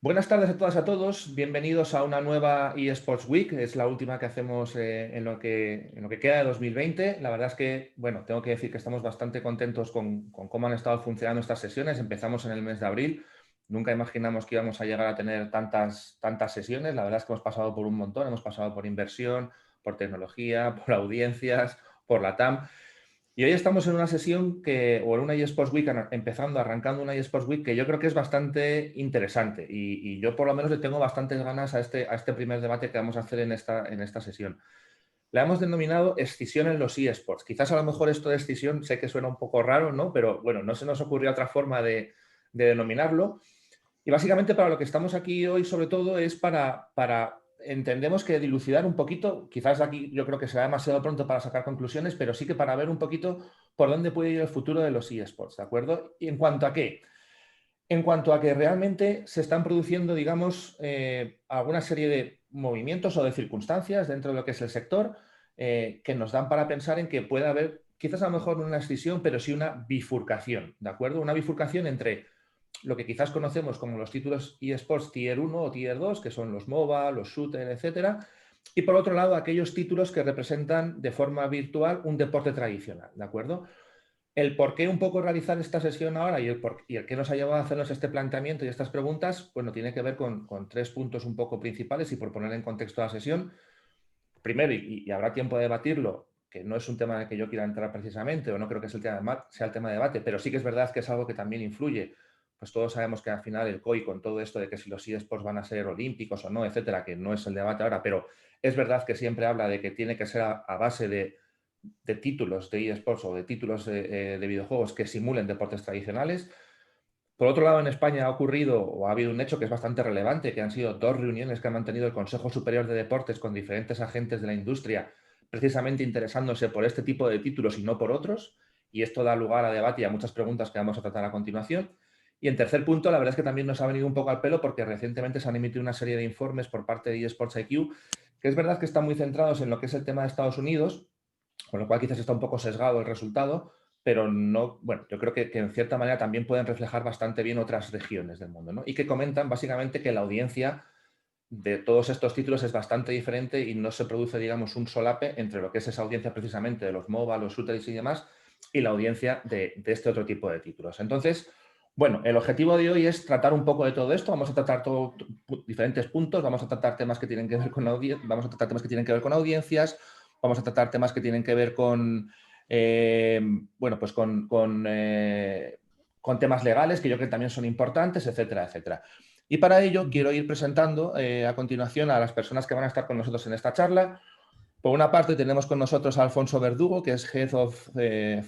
Buenas tardes a todas y a todos. Bienvenidos a una nueva eSports Week. Es la última que hacemos en lo que queda de 2020. La verdad es que, bueno, tengo que decir que estamos bastante contentos con cómo han estado funcionando estas sesiones. Empezamos en el mes de abril. Nunca imaginamos que íbamos a llegar a tener tantas sesiones. La verdad es que hemos pasado por un montón. Hemos pasado por inversión, por tecnología, por audiencias, por la TAM. Y hoy estamos en una sesión o en una eSports Week, arrancando una eSports Week que yo creo que es bastante interesante y yo por lo menos le tengo bastantes ganas a este primer debate que vamos a hacer en esta sesión. La hemos denominado Escisión en los eSports. Quizás a lo mejor esto de escisión sé que suena un poco raro, ¿no? Pero bueno, no se nos ocurrió otra forma de denominarlo. Y básicamente para lo que estamos aquí hoy sobre todo es para entendemos que dilucidar un poquito, quizás aquí yo creo que será demasiado pronto para sacar conclusiones, pero sí que para ver un poquito por dónde puede ir el futuro de los eSports, ¿de acuerdo? ¿Y en cuanto a qué? En cuanto a que realmente se están produciendo, digamos, alguna serie de movimientos o de circunstancias dentro de lo que es el sector que nos dan para pensar en que puede haber, quizás a lo mejor no una escisión, pero sí una bifurcación, ¿de acuerdo? Una bifurcación entre lo que quizás conocemos como los títulos eSports Tier 1 o Tier 2, que son los MOBA, los shooter, etcétera, y por otro lado aquellos títulos que representan de forma virtual un deporte tradicional, ¿de acuerdo? El por qué un poco realizar esta sesión ahora y el qué nos ha llevado a hacernos este planteamiento y estas preguntas, bueno, tiene que ver con tres puntos un poco principales y por poner en contexto la sesión. Primero, y habrá tiempo de debatirlo, que no es un tema en el que yo quiera entrar precisamente, o no creo que sea el tema de debate, pero sí que es verdad que es algo que también influye. Pues todos sabemos que al final el COI, con todo esto de que si los eSports van a ser olímpicos o no, etcétera, que no es el debate ahora, pero es verdad que siempre habla de que tiene que ser a base de títulos de eSports o de títulos de videojuegos que simulen deportes tradicionales. Por otro lado, en España ha ocurrido o ha habido un hecho que es bastante relevante, que han sido dos reuniones que ha mantenido el Consejo Superior de Deportes con diferentes agentes de la industria, precisamente interesándose por este tipo de títulos y no por otros, y esto da lugar a debate y a muchas preguntas que vamos a tratar a continuación. Y en tercer punto, la verdad es que también nos ha venido un poco al pelo porque recientemente se han emitido una serie de informes por parte de eSports IQ, que es verdad que están muy centrados en lo que es el tema de Estados Unidos, con lo cual quizás está un poco sesgado el resultado, pero no, bueno, yo creo que en cierta manera también pueden reflejar bastante bien otras regiones del mundo, ¿no? Y que comentan básicamente que la audiencia de todos estos títulos es bastante diferente y no se produce, digamos, un solape entre lo que es esa audiencia precisamente de los MOBA, los shooters y demás, y la audiencia de este otro tipo de títulos. Entonces, bueno, el objetivo de hoy es tratar un poco de todo esto. Vamos a tratar diferentes puntos, vamos a tratar temas que tienen que ver con vamos a tratar temas que tienen que ver con audiencias, vamos a tratar temas que tienen que ver con bueno, pues con temas legales que yo creo que también son importantes, etcétera, etcétera. Y para ello quiero ir presentando a continuación a las personas que van a estar con nosotros en esta charla. Por una parte tenemos con nosotros a Alfonso Verdugo, que es Head of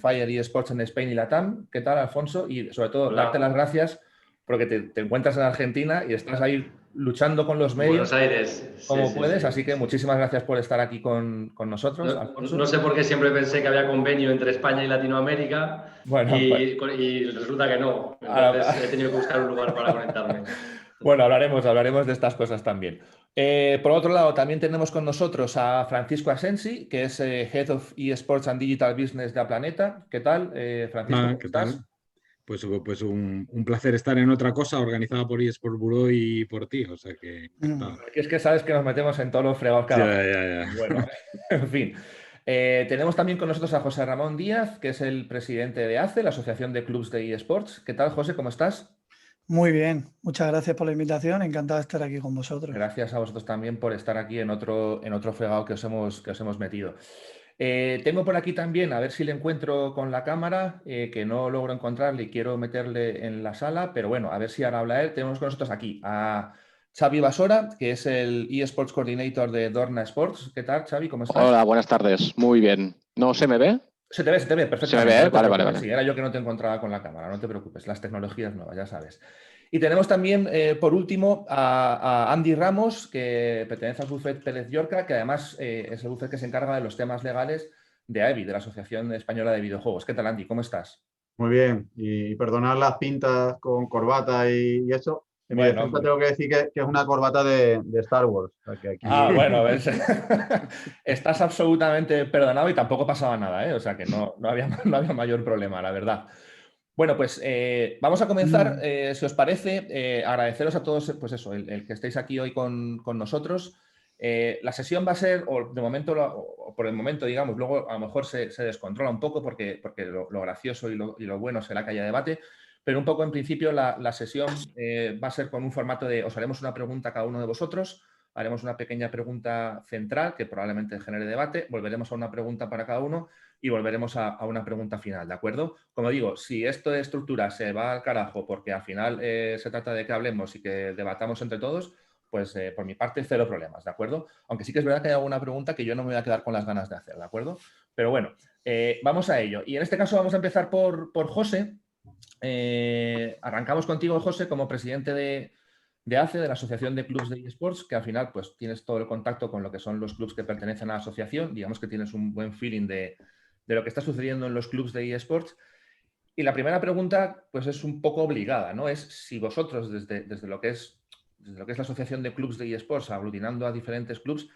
Fire eSports en Spain y Latam. ¿Qué tal, Alfonso? Y sobre todo, Hola. darte las gracias porque te encuentras en Argentina y estás ahí luchando con los medios Buenos Aires, sí, como sí, puedes. sí. Así que muchísimas gracias por estar aquí con nosotros, No Alfonso. sé por qué siempre pensé que había convenio entre España y Latinoamérica Bueno, pues y resulta que no. ahora, Entonces he tenido que buscar un lugar para conectarme. bueno, hablaremos de estas cosas también. Por otro lado, también tenemos con nosotros a Francisco Asensi, que es Head of eSports and Digital Business de Aplaneta. ¿Qué tal, Francisco? Hola, ¿Cómo ¿qué estás? tal? Pues un placer estar en otra cosa organizada por eSport Bureau y por ti, o sea que encantado. Aquí es que sabes que nos metemos en todos los fregados cada Ya, vez. ya, ya. Bueno, en fin. Tenemos también con nosotros a José Ramón Díaz, que es el presidente de ACE, la Asociación de Clubs de eSports. ¿Qué tal, José? ¿Cómo estás? Muy bien, muchas gracias por la invitación, encantado de estar aquí con vosotros. Gracias a vosotros también por estar aquí en otro fregado que os hemos metido. Tengo por aquí también, a ver si le encuentro con la cámara, que no logro encontrarle y quiero meterle en la sala, pero bueno, a ver si ahora habla él. Tenemos con nosotros aquí a Xavi Basora, que es el eSports Coordinator de Dorna Sports. ¿Qué tal, Xavi? ¿Cómo estás? Hola, buenas tardes. Muy bien. ¿No se me ve? Se te ve ¿Se me perfectamente, ve? no te Vale, vale, preocupes. vale. Sí, era yo que no te encontraba con la cámara, no te preocupes. Las tecnologías nuevas, ya sabes. Y tenemos también, por último, a Andy Ramos, que pertenece al bufet Pérez Llorca, que además es el bufet que se encarga de los temas legales de AEBI, de la Asociación Española de Videojuegos. ¿Qué tal, Andy? ¿Cómo estás? Muy bien, y perdonad las pintas con corbata y eso. En mi Bueno, defensa hombre. tengo que decir que es una corbata de Star Wars. O sea, que aquí... Ah, bueno, ves. Estás absolutamente perdonado y tampoco pasaba nada, ¿eh? O sea que no había mayor problema, la verdad. Bueno, pues vamos a comenzar, si os parece, agradeceros a todos, pues eso, el que estéis aquí hoy con nosotros. La sesión va a ser, o de momento, o por el momento, digamos, luego a lo mejor se descontrola un poco porque lo gracioso y lo bueno será que haya debate, pero un poco en principio la sesión va a ser con un formato de, os haremos una pregunta a cada uno de vosotros, haremos una pequeña pregunta central que probablemente genere debate, volveremos a una pregunta para cada uno y volveremos a una pregunta final, ¿de acuerdo? Como digo, si esto de estructura se va al carajo porque al final se trata de que hablemos y que debatamos entre todos, pues por mi parte cero problemas, ¿de acuerdo? Aunque sí que es verdad que hay alguna pregunta que yo no me voy a quedar con las ganas de hacer, ¿de acuerdo? Pero bueno, vamos a ello. Y en este caso vamos a empezar por José. Arrancamos contigo, José, como presidente de ACE, de la Asociación de Clubs de eSports, que al final pues tienes todo el contacto con lo que son los clubs que pertenecen a la asociación, digamos que tienes un buen feeling de lo que está sucediendo en los clubs de eSports. Y la primera pregunta pues es un poco obligada, ¿no? Es si vosotros desde lo que es la Asociación de Clubs de eSports, aglutinando a diferentes clubs,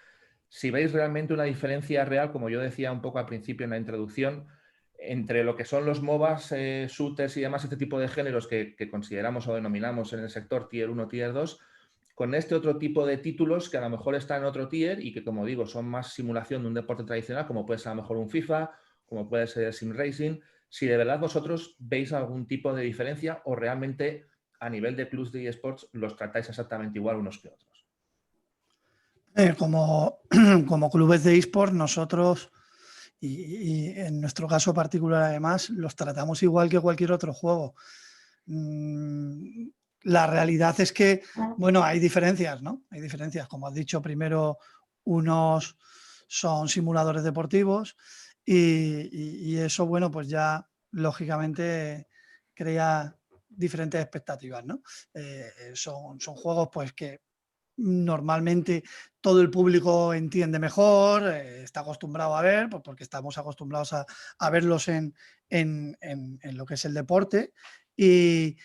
si veis realmente una diferencia real, como yo decía un poco al principio en la introducción, entre lo que son los MOBAs, shooters y demás, este tipo de géneros que consideramos o denominamos en el sector Tier 1, Tier 2, con este otro tipo de títulos que a lo mejor están en otro tier y que, como digo, son más simulación de un deporte tradicional, como puede ser a lo mejor un FIFA, como puede ser Sim Racing, si de verdad vosotros veis algún tipo de diferencia o realmente a nivel de clubs de eSports los tratáis exactamente igual unos que otros. Como clubes de eSports, nosotros, y en nuestro caso particular además, los tratamos igual que cualquier otro juego. La realidad es que, bueno, hay diferencias, ¿no? Hay diferencias. Como has dicho, primero unos son simuladores deportivos y eso, bueno, pues ya lógicamente crea diferentes expectativas, ¿no? Son juegos pues que normalmente todo el público entiende mejor, está acostumbrado a ver, pues porque estamos acostumbrados a verlos en lo que es el deporte. Y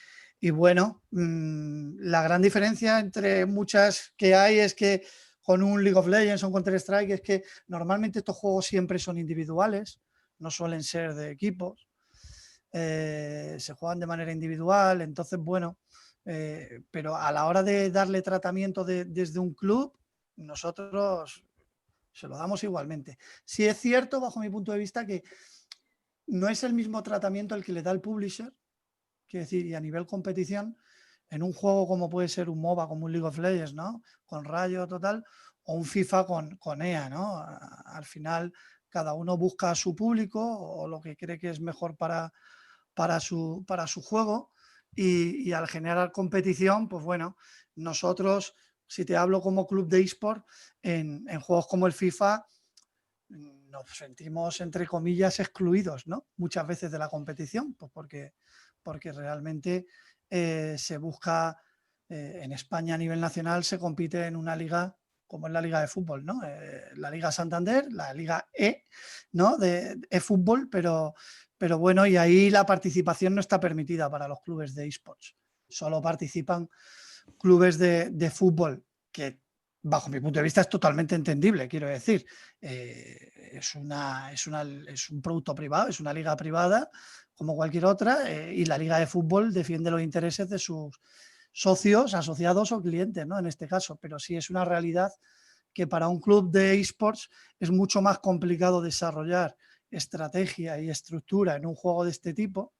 bueno, la gran diferencia entre muchas que hay es que con un League of Legends o un Counter-Strike es que normalmente estos juegos siempre son individuales, no suelen ser de equipos, se juegan de manera individual, entonces bueno, pero a la hora de darle tratamiento desde un club, nosotros se lo damos igualmente. Sí es cierto, bajo mi punto de vista, que no es el mismo tratamiento el que le da el publisher, quiero decir, y a nivel competición, en un juego como puede ser un MOBA, como un League of Legends, ¿no? Con Riot total, o un FIFA con EA, ¿no? Al final, cada uno busca a su público o lo que cree que es mejor para su juego y al generar competición, pues bueno, nosotros, si te hablo como club de eSport, en juegos como el FIFA nos sentimos, entre comillas, excluidos, ¿no? Muchas veces de la competición, pues porque realmente se busca, en España a nivel nacional se compite en una liga como es la Liga de Fútbol, ¿no? La Liga Santander, la Liga E, ¿no? De fútbol, pero bueno, y ahí la participación no está permitida para los clubes de eSports. Solo participan clubes de fútbol, que bajo mi punto de vista es totalmente entendible, quiero decir. Es un producto privado, es una liga privada como cualquier otra, y la Liga de Fútbol defiende los intereses de sus socios, asociados o clientes, ¿no? En este caso, pero sí es una realidad que para un club de eSports es mucho más complicado desarrollar estrategia y estructura en un juego de este tipo,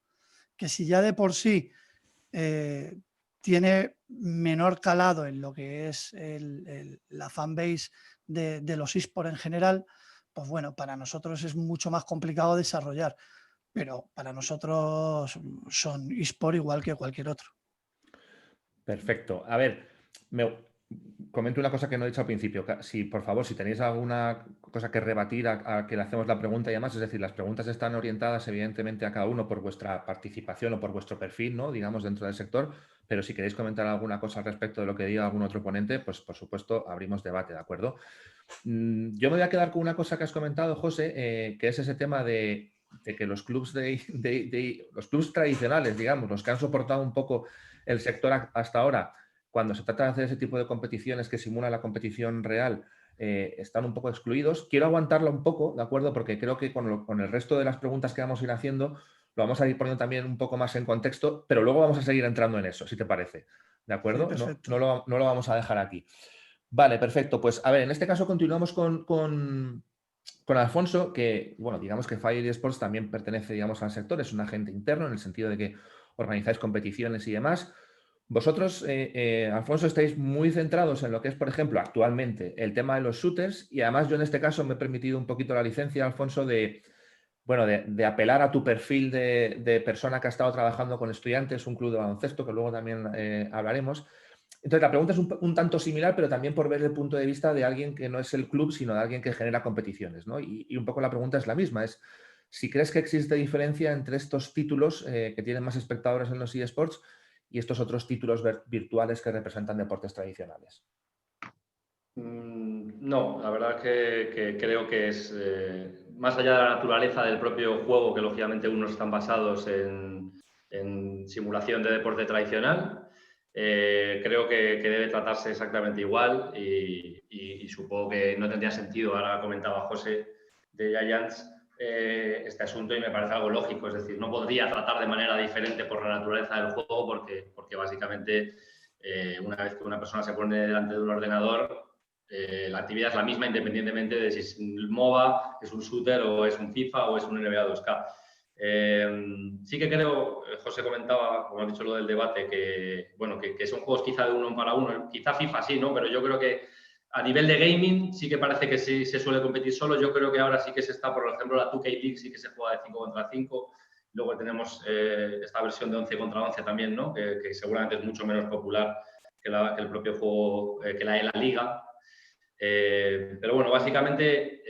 que si ya de por sí tiene menor calado en lo que es la fanbase de los eSports en general, pues bueno, para nosotros es mucho más complicado desarrollar, pero para nosotros son eSports igual que cualquier otro. Perfecto. A ver, comento una cosa que no he dicho al principio. Si, por favor, si tenéis alguna cosa que rebatir a que le hacemos la pregunta y demás, es decir, las preguntas están orientadas evidentemente a cada uno por vuestra participación o por vuestro perfil, ¿no? Digamos, dentro del sector, pero si queréis comentar alguna cosa al respecto de lo que diga algún otro ponente, pues por supuesto abrimos debate, ¿de acuerdo? Yo me voy a quedar con una cosa que has comentado, José, que es ese tema de que los clubs los clubs tradicionales, digamos, los que han soportado un poco el sector hasta ahora, cuando se trata de hacer ese tipo de competiciones que simulan la competición real, están un poco excluidos. Quiero aguantarlo un poco, ¿de acuerdo? Porque creo que con el resto de las preguntas que vamos a ir haciendo, lo vamos a ir poniendo también un poco más en contexto, pero luego vamos a seguir entrando en eso, si te parece. ¿De acuerdo? Sí, perfecto. No lo vamos a dejar aquí. Vale, perfecto. Pues a ver, en este caso continuamos con Alfonso, que, bueno, digamos que Fire eSports también pertenece, digamos, al sector, es un agente interno en el sentido de que organizáis competiciones y demás. Vosotros, Alfonso, estáis muy centrados en lo que es, por ejemplo, actualmente el tema de los shooters, y además yo en este caso me he permitido un poquito la licencia, Alfonso, de apelar a tu perfil de persona que ha estado trabajando con estudiantes, un club de baloncesto, que luego también hablaremos. Entonces, la pregunta es un tanto similar, pero también por ver el punto de vista de alguien que no es el club, sino de alguien que genera competiciones, ¿no? Y un poco la pregunta es la misma, es si crees que existe diferencia entre estos títulos que tienen más espectadores en los eSports y estos otros títulos virtuales que representan deportes tradicionales. No, la verdad que creo que es más allá de la naturaleza del propio juego, que lógicamente unos están basados en simulación de deporte tradicional. Creo que debe tratarse exactamente igual y supongo que no tendría sentido, ahora comentaba José de Giants, este asunto y me parece algo lógico, es decir, no podría tratar de manera diferente por la naturaleza del juego porque básicamente una vez que una persona se pone delante de un ordenador, la actividad es la misma independientemente de si es un MOBA, es un shooter o es un FIFA o es un NBA 2K. Sí que creo, José comentaba, como has dicho lo del debate, que son juegos quizá de uno para uno, quizá FIFA sí, ¿no? Pero yo creo que a nivel de gaming sí que parece que sí se suele competir solo. Yo creo que ahora sí que se está, por ejemplo, la 2K League sí que se juega de 5 contra 5. Luego tenemos esta versión de 11 contra 11 también, ¿no? Que seguramente es mucho menos popular que el propio juego, que la de la Liga. Pero bueno, básicamente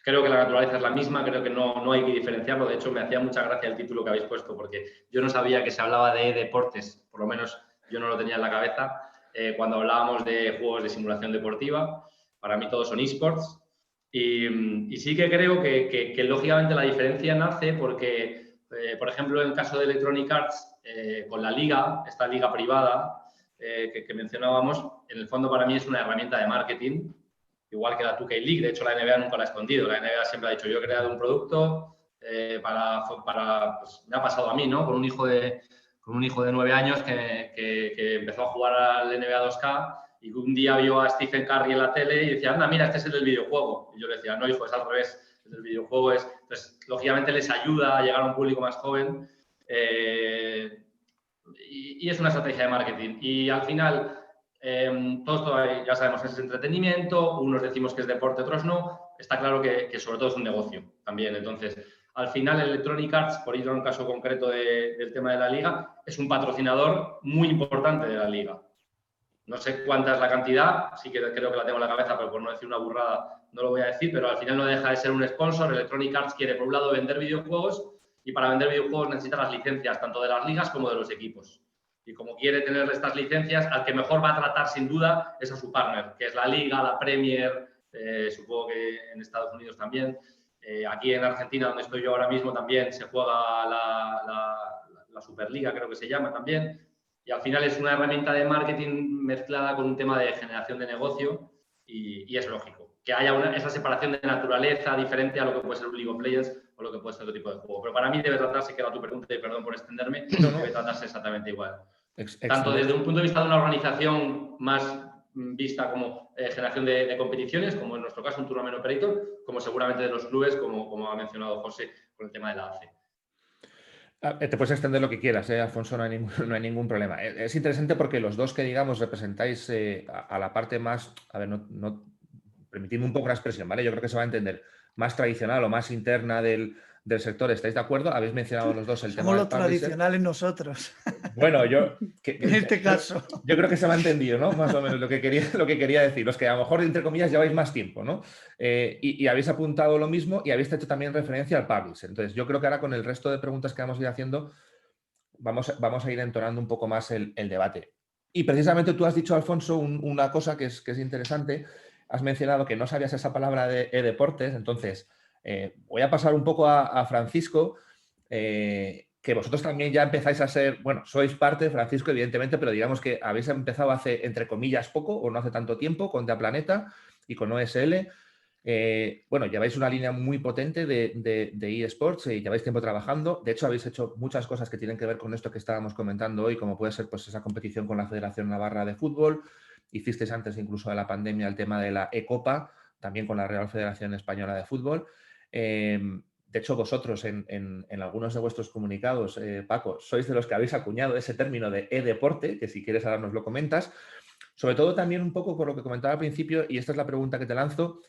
creo que la naturaleza es la misma, creo que no hay que diferenciarlo. De hecho, me hacía mucha gracia el título que habéis puesto porque yo no sabía que se hablaba de deportes, por lo menos yo no lo tenía en la cabeza. Cuando hablábamos de juegos de simulación deportiva, para mí todos son eSports. Y sí que creo que lógicamente la diferencia nace porque, por ejemplo, en el caso de Electronic Arts, con la liga, esta liga privada, que mencionábamos, en el fondo para mí es una herramienta de marketing, igual que la 2K League. De hecho, la NBA nunca la ha escondido. La NBA siempre ha dicho, yo he creado un producto pues, me ha pasado a mí, ¿no? Con un hijo de 9 años que empezó a jugar al NBA 2K y un día vio a Stephen Curry en la tele y decía, anda, mira, este es el del videojuego. Y yo le decía, no, hijo, es al revés. El del videojuego es... Entonces, lógicamente les ayuda a llegar a un público más joven. Y es una estrategia de marketing. Y al final, todos ya sabemos que es entretenimiento, unos decimos que es deporte, otros no. Está claro que sobre todo es un negocio también. Entonces, al final, Electronic Arts, por ir a un caso concreto del tema de la liga, es un patrocinador muy importante de la liga. No sé cuánta es la cantidad, sí que creo que la tengo en la cabeza, pero por no decir una burrada no lo voy a decir, pero al final no deja de ser un sponsor. Electronic Arts quiere, por un lado, vender videojuegos y para vender videojuegos necesita las licencias tanto de las ligas como de los equipos. Y como quiere tener estas licencias, al que mejor va a tratar sin duda es a su partner, que es la Liga, la Premier, supongo que en Estados Unidos también. Aquí en Argentina, donde estoy yo ahora mismo, también se juega la Superliga, creo que se llama también. Y al final es una herramienta de marketing mezclada con un tema de generación de negocio y es lógico que haya esa separación de naturaleza diferente a lo que puede ser un League of Legends o lo que puede ser otro tipo de juego. Pero para mí debe tratarse, que era tu pregunta y perdón por extenderme, debe tratarse exactamente igual. Tanto desde un punto de vista de una organización más vista como generación de competiciones, como en nuestro caso un Tournament Operator, como seguramente de los clubes, como ha mencionado José, con el tema de la ACE. Te puedes extender lo que quieras, Alfonso, no hay ningún problema. Es interesante porque los dos que, digamos, representáis a la parte más, a ver, permitidme un poco la expresión, ¿vale? Yo creo que se va a entender más tradicional o más interna del sector. ¿Estáis de acuerdo? Habéis mencionado los dos el tema Somos del los tradicionales nosotros. Bueno, en este caso. Yo creo que se me ha entendido, ¿no? Más o menos lo que quería decir. Los que a lo mejor, entre comillas, lleváis más tiempo, ¿no? Y habéis apuntado lo mismo y habéis hecho también referencia al publisher. Entonces, yo creo que ahora con el resto de preguntas que vamos a ir haciendo, vamos a ir entonando un poco más el debate. Y precisamente tú has dicho, Alfonso, una cosa que es interesante. Has mencionado que no sabías esa palabra de deportes. Entonces, voy a pasar un poco a Francisco, que vosotros también ya empezáis a ser, bueno, sois parte, Francisco, evidentemente, pero digamos que habéis empezado hace, entre comillas, poco o no hace tanto tiempo con The Planeta y con OSL. Bueno, lleváis una línea muy potente de eSports y lleváis tiempo trabajando. De hecho, habéis hecho muchas cosas que tienen que ver con esto que estábamos comentando hoy, como puede ser pues, esa competición con la Federación Navarra de Fútbol. Hicisteis antes incluso de la pandemia el tema de la E-Copa, también con la Real Federación Española de Fútbol. De hecho, vosotros en algunos de vuestros comunicados, Paco, sois de los que habéis acuñado ese término de e-deporte, que si quieres ahora nos lo comentas. Sobre todo también un poco por lo que comentaba al principio, y esta es la pregunta que te lanzo.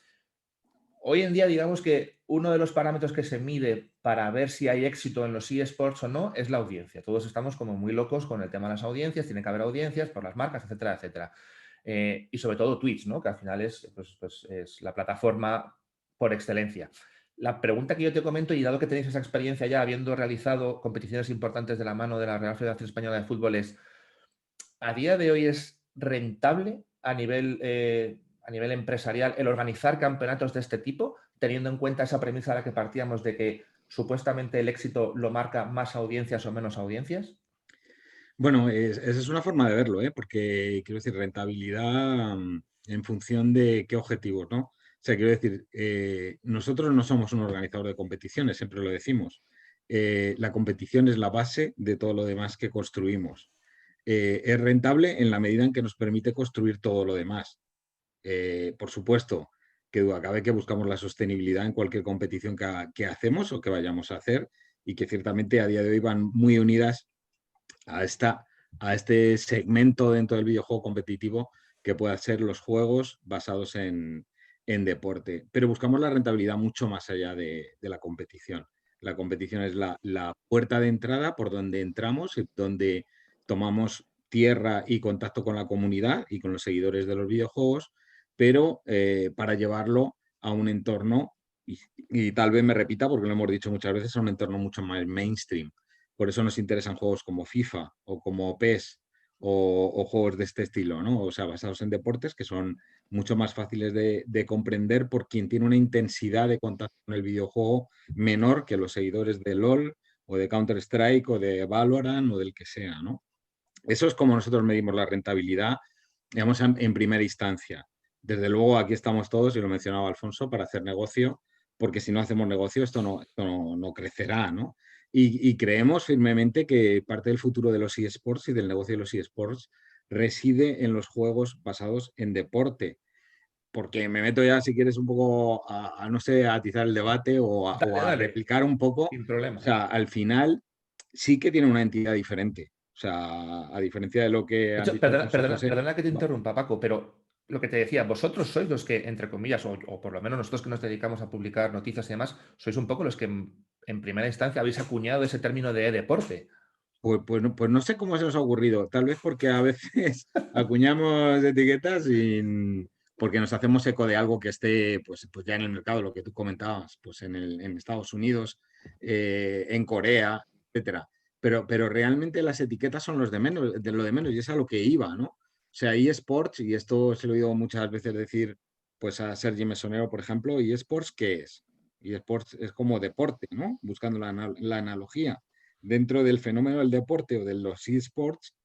Hoy en día, digamos que uno de los parámetros que se mide para ver si hay éxito en los eSports o no es la audiencia. Todos estamos como muy locos con el tema de las audiencias, tiene que haber audiencias por las marcas, etcétera, etcétera. Y sobre todo Twitch, ¿no? Que al final es, pues, es la plataforma por excelencia. La pregunta que yo te comento, y dado que tenéis esa experiencia ya habiendo realizado competiciones importantes de la mano de la Real Federación Española de Fútbol, es, ¿a día de hoy es rentable a nivel empresarial el organizar campeonatos de este tipo, teniendo en cuenta esa premisa a la que partíamos de que supuestamente el éxito lo marca más audiencias o menos audiencias? Bueno, esa es una forma de verlo, ¿eh? Porque quiero decir, rentabilidad en función de qué objetivos, ¿no? O sea, quiero decir, nosotros no somos un organizador de competiciones, siempre lo decimos. La competición es la base de todo lo demás que construimos. Es rentable en la medida en que nos permite construir todo lo demás. Por supuesto, que duda cabe que buscamos la sostenibilidad en cualquier competición que hacemos o que vayamos a hacer y que ciertamente a día de hoy van muy unidas a, a este segmento dentro del videojuego competitivo que puedan ser los juegos basados en deporte. Pero buscamos la rentabilidad mucho más allá de la competición. La competición es la puerta de entrada por donde entramos y donde tomamos tierra y contacto con la comunidad y con los seguidores de los videojuegos, pero para llevarlo a un entorno, y tal vez me repita porque lo hemos dicho muchas veces, a un entorno mucho más mainstream. Por eso nos interesan juegos como FIFA o como PES o juegos de este estilo, ¿no? O sea, basados en deportes que son mucho más fáciles de comprender por quien tiene una intensidad de contacto con el videojuego menor que los seguidores de LOL o de Counter-Strike o de Valorant o del que sea, ¿no? Eso es como nosotros medimos la rentabilidad, digamos, en primera instancia. Desde luego, aquí estamos todos, y lo mencionaba Alfonso, para hacer negocio, porque si no hacemos negocio, esto no crecerá, ¿no? Y creemos firmemente que parte del futuro de los eSports y del negocio de los eSports reside en los juegos basados en deporte. Porque me meto ya, si quieres, un poco no sé, a atizar el debate o Dale, a dale, replicar un poco. sin O problema. sea, al final sí que tiene una entidad diferente. O sea, a diferencia de lo que De han hecho, dicho Alfonso y José. perdona que te interrumpa, Paco, pero lo que te decía, vosotros sois los que, entre comillas, o por lo menos nosotros que nos dedicamos a publicar noticias y demás, sois un poco los que en primera instancia habéis acuñado ese término de deporte. Pues no sé cómo se nos ha ocurrido. Tal vez porque a veces acuñamos etiquetas porque nos hacemos eco de algo que esté pues ya en el mercado, lo que tú comentabas, pues en Estados Unidos, en Corea, etcétera. Pero realmente las etiquetas son de lo de menos, y es a lo que iba, ¿no? O sea, eSports, y esto se lo he oído muchas veces decir pues a Sergi Mesonero, por ejemplo, eSports, ¿qué es? eSports es como deporte, ¿no? Buscando la analogía. Dentro del fenómeno del deporte o de los eSports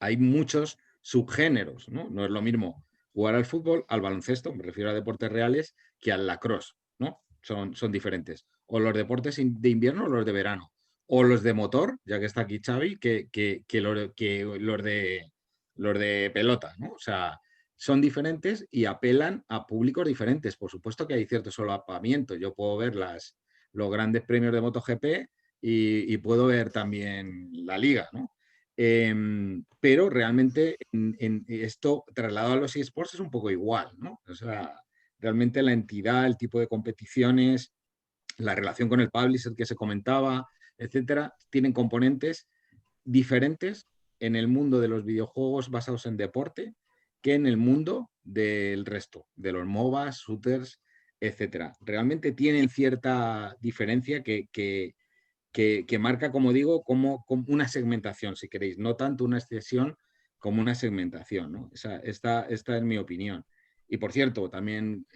hay muchos subgéneros, ¿no? No es lo mismo jugar al fútbol, al baloncesto, me refiero a deportes reales, que al lacrosse, ¿no? Son diferentes. O los deportes de invierno o los de verano. O los de motor, ya que está aquí Xavi, que los de pelota, ¿no? O sea, son diferentes y apelan a públicos diferentes. Por supuesto que hay cierto solapamiento. Yo puedo ver los grandes premios de MotoGP y puedo ver también la liga, ¿no? Pero realmente esto trasladado a los eSports es un poco igual, ¿no? O sea, realmente la entidad, el tipo de competiciones, la relación con el publisher que se comentaba, etcétera, tienen componentes diferentes en el mundo de los videojuegos basados en deporte que en el mundo del resto, de los MOBAs, shooters, etcétera. Realmente tienen cierta diferencia que marca, como digo, como una segmentación, si queréis, no tanto una extensión como una segmentación, ¿no? Esta es mi opinión. Y por cierto, también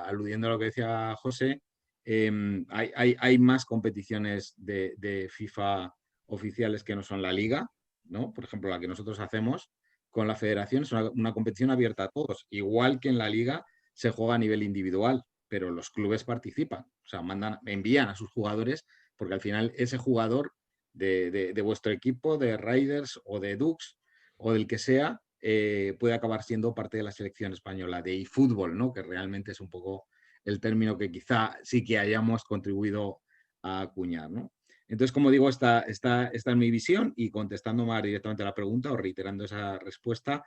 aludiendo a lo que decía José, hay más competiciones de FIFA oficiales que no son la liga, ¿no? Por ejemplo, la que nosotros hacemos con la federación es una competición abierta a todos, igual que en la liga se juega a nivel individual, pero los clubes participan, o sea, envían a sus jugadores, porque al final ese jugador de vuestro equipo, de Raiders o de Dux o del que sea, puede acabar siendo parte de la selección española de eFootball, ¿no? Que realmente es un poco el término que quizá sí que hayamos contribuido a acuñar, ¿no? Entonces, como digo, esta es mi visión, y contestando más directamente a la pregunta o reiterando esa respuesta,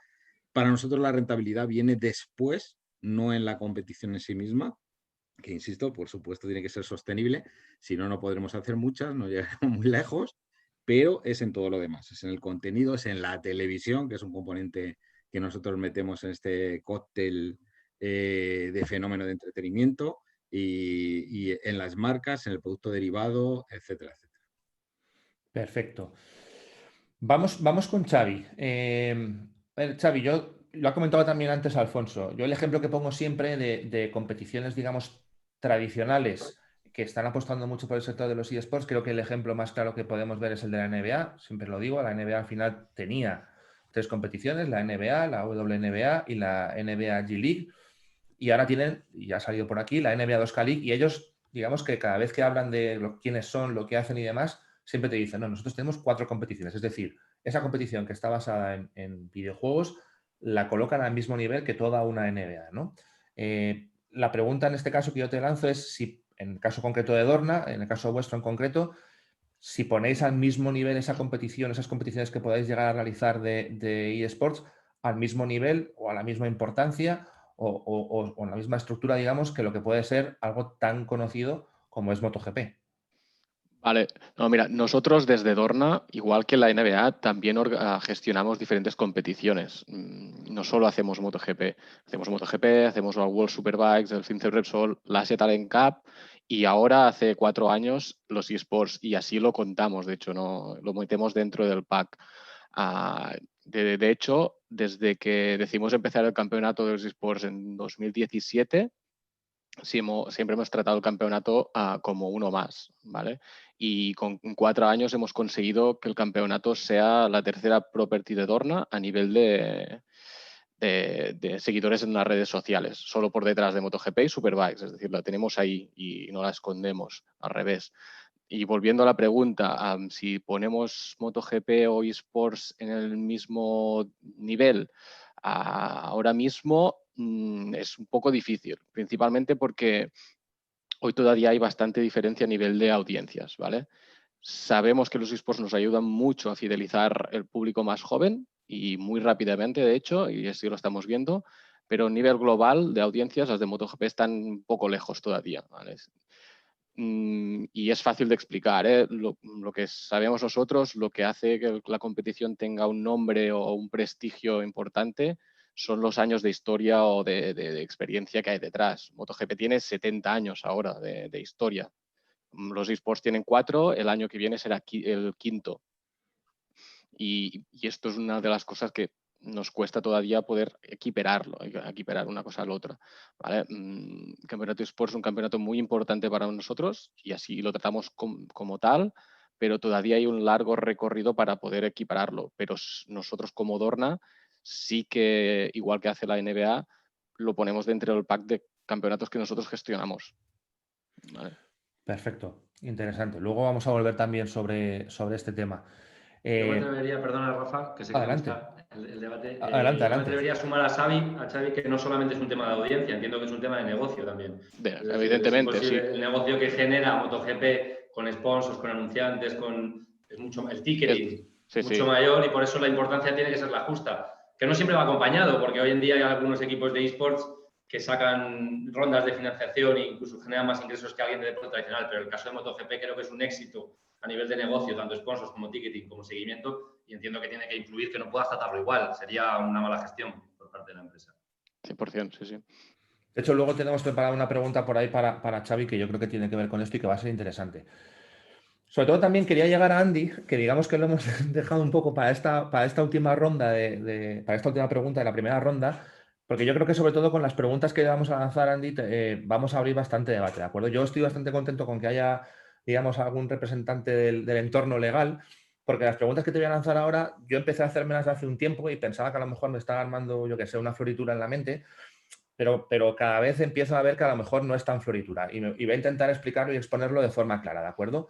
para nosotros la rentabilidad viene después, no en la competición en sí misma, que insisto, por supuesto tiene que ser sostenible, si no, no podremos hacer muchas, no llegaremos muy lejos, pero es en todo lo demás, es en el contenido, es en la televisión, que es un componente que nosotros metemos en este cóctel de fenómeno de entretenimiento, y en las marcas, en el producto derivado, etcétera, etcétera. Perfecto. Vamos con Xavi. Xavi, yo lo ha comentado también antes Alfonso. Yo el ejemplo que pongo siempre de competiciones, digamos, tradicionales que están apostando mucho por el sector de los eSports, creo que el ejemplo más claro que podemos ver es el de la NBA. Siempre lo digo, la NBA al final tenía 3 competiciones, la NBA, la WNBA y la NBA G League. Y ahora tienen, y ya ha salido por aquí, la NBA 2K League, y ellos, digamos que cada vez que hablan de quiénes son, lo que hacen y demás, siempre te dicen, no, nosotros tenemos 4 competiciones. Es decir, esa competición que está basada en videojuegos la colocan al mismo nivel que toda una NBA, ¿no? La pregunta en este caso que yo te lanzo es si, en el caso concreto de Dorna, en el caso vuestro en concreto, si ponéis al mismo nivel esa competición, esas competiciones que podáis llegar a realizar de eSports, al mismo nivel o a la misma importancia o en la misma estructura, digamos, que lo que puede ser algo tan conocido como es MotoGP. Vale, no, mira, nosotros desde Dorna, igual que la NBA, también gestionamos diferentes competiciones. No solo hacemos MotoGP, hacemos la World Superbikes, el FinCEP Repsol, la Asia Talent Cup, y ahora hace 4 años los eSports, y así lo contamos, de hecho, no lo metemos dentro del pack. De hecho, desde que decidimos empezar el campeonato de los eSports en 2017, siempre hemos tratado el campeonato como uno más, ¿vale? Y con 4 años hemos conseguido que el campeonato sea la tercera property de Dorna a nivel de seguidores en las redes sociales, solo por detrás de MotoGP y Superbikes, es decir, la tenemos ahí y no la escondemos, al revés. Y volviendo a la pregunta, si ponemos MotoGP o eSports en el mismo nivel, ahora mismo es un poco difícil, principalmente porque hoy todavía hay bastante diferencia a nivel de audiencias, ¿vale? Sabemos que los eSports nos ayudan mucho a fidelizar el público más joven y muy rápidamente, de hecho, y así lo estamos viendo, pero a nivel global de audiencias las de MotoGP están un poco lejos todavía, ¿vale? Y es fácil de explicar, ¿eh? Lo que sabemos nosotros, lo que hace que la competición tenga un nombre o un prestigio importante son los años de historia o de experiencia que hay detrás. MotoGP tiene 70 años ahora de historia. Los eSports tienen 4, el año que viene será el 5º. Y esto es una de las cosas que nos cuesta todavía poder equiparar una cosa a la otra, ¿vale? El campeonato de eSports es un campeonato muy importante para nosotros y así lo tratamos como tal, pero todavía hay un largo recorrido para poder equipararlo. Pero nosotros como Dorna sí que, igual que hace la NBA, lo ponemos dentro del pack de campeonatos que nosotros gestionamos, ¿vale? Perfecto, interesante. Luego vamos a volver también sobre este tema. Yo me atrevería, perdona Rafa, que sé que te Adelante. gusta el debate. Adelante. Yo me atrevería a sumar a Xavi, que no solamente es un tema de audiencia, entiendo que es un tema de negocio también. Es decir, Evidentemente, es sí. El negocio que genera MotoGP con sponsors, con anunciantes, es mucho, el ticketing es mucho mayor, y por eso la importancia tiene que ser la justa, que no siempre va acompañado, porque hoy en día hay algunos equipos de eSports que sacan rondas de financiación e incluso generan más ingresos que alguien de deporte tradicional, pero el caso de MotoGP creo que es un éxito a nivel de negocio, tanto sponsors como ticketing, como seguimiento, y entiendo que tiene que influir, que no puedas tratarlo igual. Sería una mala gestión por parte de la empresa. 100%, sí, sí. De hecho, luego tenemos preparada una pregunta por ahí para Xavi, que yo creo que tiene que ver con esto y que va a ser interesante. Sobre todo también quería llegar a Andy, que digamos que lo hemos dejado un poco para esta última ronda, para esta última pregunta de la primera ronda, porque yo creo que sobre todo con las preguntas que vamos a lanzar, Andy, vamos a abrir bastante debate, ¿de acuerdo? Yo estoy bastante contento con que haya, digamos, algún representante del entorno legal, porque las preguntas que te voy a lanzar ahora, yo empecé a hacérmelas hace un tiempo y pensaba que a lo mejor me estaba armando, yo que sé, una floritura en la mente, pero cada vez empiezo a ver que a lo mejor no es tan floritura. Y voy a intentar explicarlo y exponerlo de forma clara, ¿de acuerdo?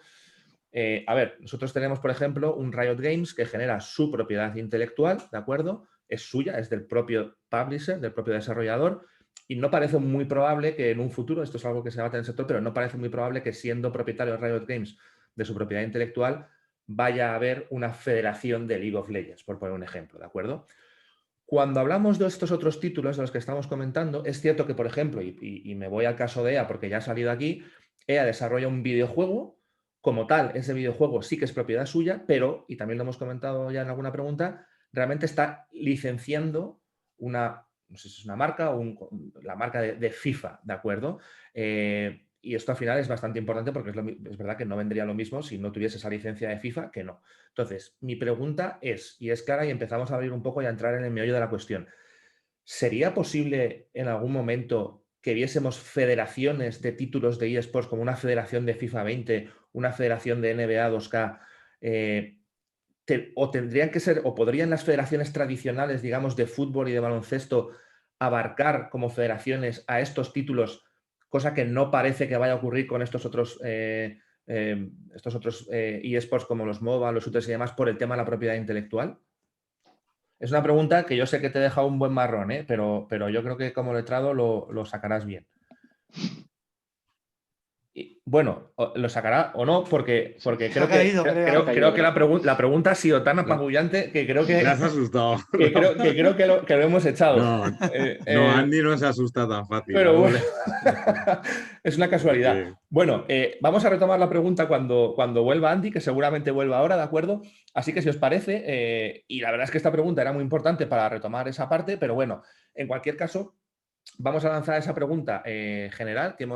A ver, nosotros tenemos, por ejemplo, un Riot Games que genera su propiedad intelectual, ¿de acuerdo? Es suya, es del propio publisher, del propio desarrollador, y no parece muy probable que en un futuro, esto es algo que se va a tener en el sector, pero no parece muy probable que siendo propietario de Riot Games de su propiedad intelectual vaya a haber una federación de League of Legends, por poner un ejemplo, ¿de acuerdo? Cuando hablamos de estos otros títulos de los que estamos comentando, es cierto que, por ejemplo, y me voy al caso de EA porque ya ha salido aquí, EA desarrolla un videojuego, como tal, ese videojuego sí que es propiedad suya, pero, y también lo hemos comentado ya en alguna pregunta, realmente está licenciando una, no sé si es una marca o la marca de FIFA, ¿de acuerdo? Y esto al final es bastante importante porque es verdad que no vendría lo mismo si no tuviese esa licencia de FIFA que no. Entonces, mi pregunta es, y es clara y empezamos a abrir un poco y a entrar en el meollo de la cuestión. ¿Sería posible en algún momento que viésemos federaciones de títulos de eSports como una federación de FIFA 20, una federación de NBA 2K? O tendrían que ser, o podrían las federaciones tradicionales, digamos, de fútbol y de baloncesto abarcar como federaciones a estos títulos, cosa que no parece que vaya a ocurrir con estos otros eSports como los MOBA, los shooters y demás, por el tema de la propiedad intelectual? Es una pregunta que yo sé que te deja un buen marrón, pero yo creo que como letrado lo sacarás bien. Y, bueno, lo sacará o no, porque creo que la pregunta ha sido tan apabullante que creo que, Me has asustado. que creo que lo hemos echado. No, Andy no se asusta tan fácil. Pero bueno, es una casualidad. Porque... Bueno, vamos a retomar la pregunta cuando vuelva Andy, que seguramente vuelva ahora, ¿de acuerdo? Así que si os parece, y la verdad es que esta pregunta era muy importante para retomar esa parte, pero bueno, en cualquier caso, vamos a lanzar esa pregunta general que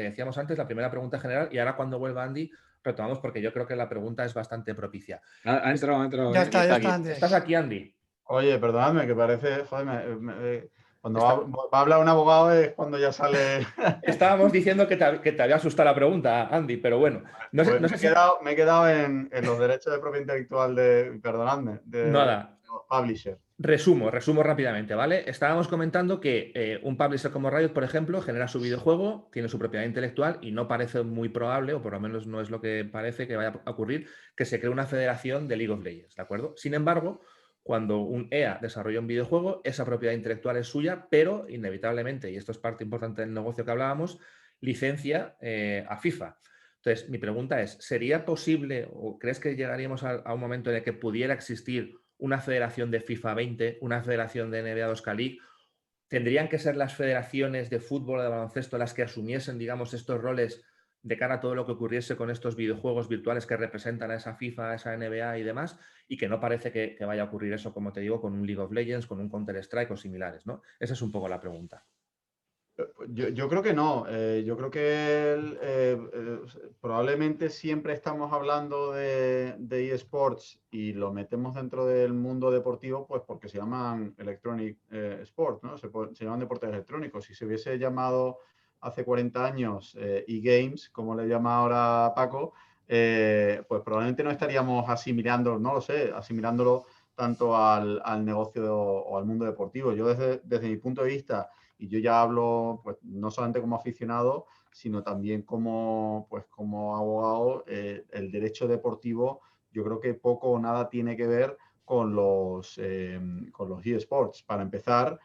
decíamos antes, la primera pregunta general, y ahora cuando vuelva Andy retomamos porque yo creo que la pregunta es bastante propicia. Ha entrado. Ya está Andy. ¿Estás aquí, Andy? Oye, perdonadme, que parece, joder, cuando va a hablar un abogado es cuando ya sale... Estábamos diciendo que te había asustado la pregunta, Andy, pero bueno. No sé si... me he quedado en los derechos de propiedad intelectual perdonadme, Nada. los publishers. Resumo rápidamente, ¿vale? Estábamos comentando que un publisher como Riot, por ejemplo, genera su videojuego, tiene su propiedad intelectual y no parece muy probable, o por lo menos no es lo que parece que vaya a ocurrir, que se cree una federación de League of Legends, ¿de acuerdo? Sin embargo, cuando un EA desarrolla un videojuego, esa propiedad intelectual es suya, pero inevitablemente, y esto es parte importante del negocio que hablábamos, licencia a FIFA. Entonces, mi pregunta es, ¿sería posible o crees que llegaríamos a un momento en el que pudiera existir una federación de FIFA 20, una federación de NBA 2K League? ¿Tendrían que ser las federaciones de fútbol o de baloncesto las que asumiesen, digamos, estos roles de cara a todo lo que ocurriese con estos videojuegos virtuales que representan a esa FIFA, a esa NBA y demás? Y que no parece que vaya a ocurrir eso, como te digo, con un League of Legends, con un Counter-Strike o similares, ¿no? Esa es un poco la pregunta. Yo creo que no. Yo creo que probablemente siempre estamos hablando de eSports y lo metemos dentro del mundo deportivo, pues porque se llaman Electronic Sport, ¿no? Se llaman deportes electrónicos. Si se hubiese llamado hace 40 años eGames, como le llama ahora Paco, pues probablemente no estaríamos asimilándolo, no lo sé, asimilándolo tanto al negocio o al mundo deportivo. Yo desde mi punto de vista, y yo ya hablo pues, no solamente como aficionado, sino también como abogado, el derecho deportivo yo creo que poco o nada tiene que ver con los eSports. Para empezar,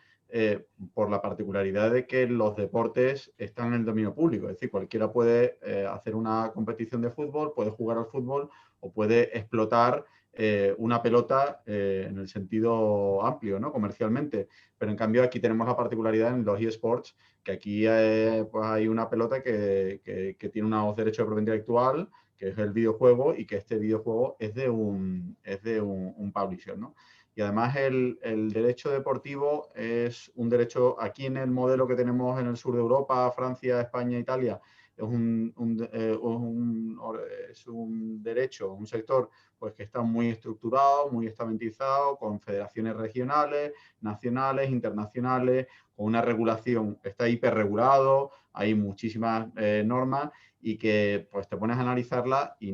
por la particularidad de que los deportes están en el dominio público. Es decir, cualquiera puede hacer una competición de fútbol, puede jugar al fútbol o puede explotar una pelota en el sentido amplio, ¿no? Comercialmente. Pero en cambio aquí tenemos la particularidad en los eSports, que aquí pues hay una pelota que tiene unos derechos de propiedad intelectual, que es el videojuego, y que este videojuego es de un publisher, ¿no? Y además el derecho deportivo es un derecho, aquí en el modelo que tenemos en el sur de Europa, Francia, España, Italia, es un derecho, un sector pues que está muy estructurado, muy estamentizado, con federaciones regionales, nacionales, internacionales, con una regulación, está hiperregulado, hay muchísimas normas y que pues te pones a analizarla y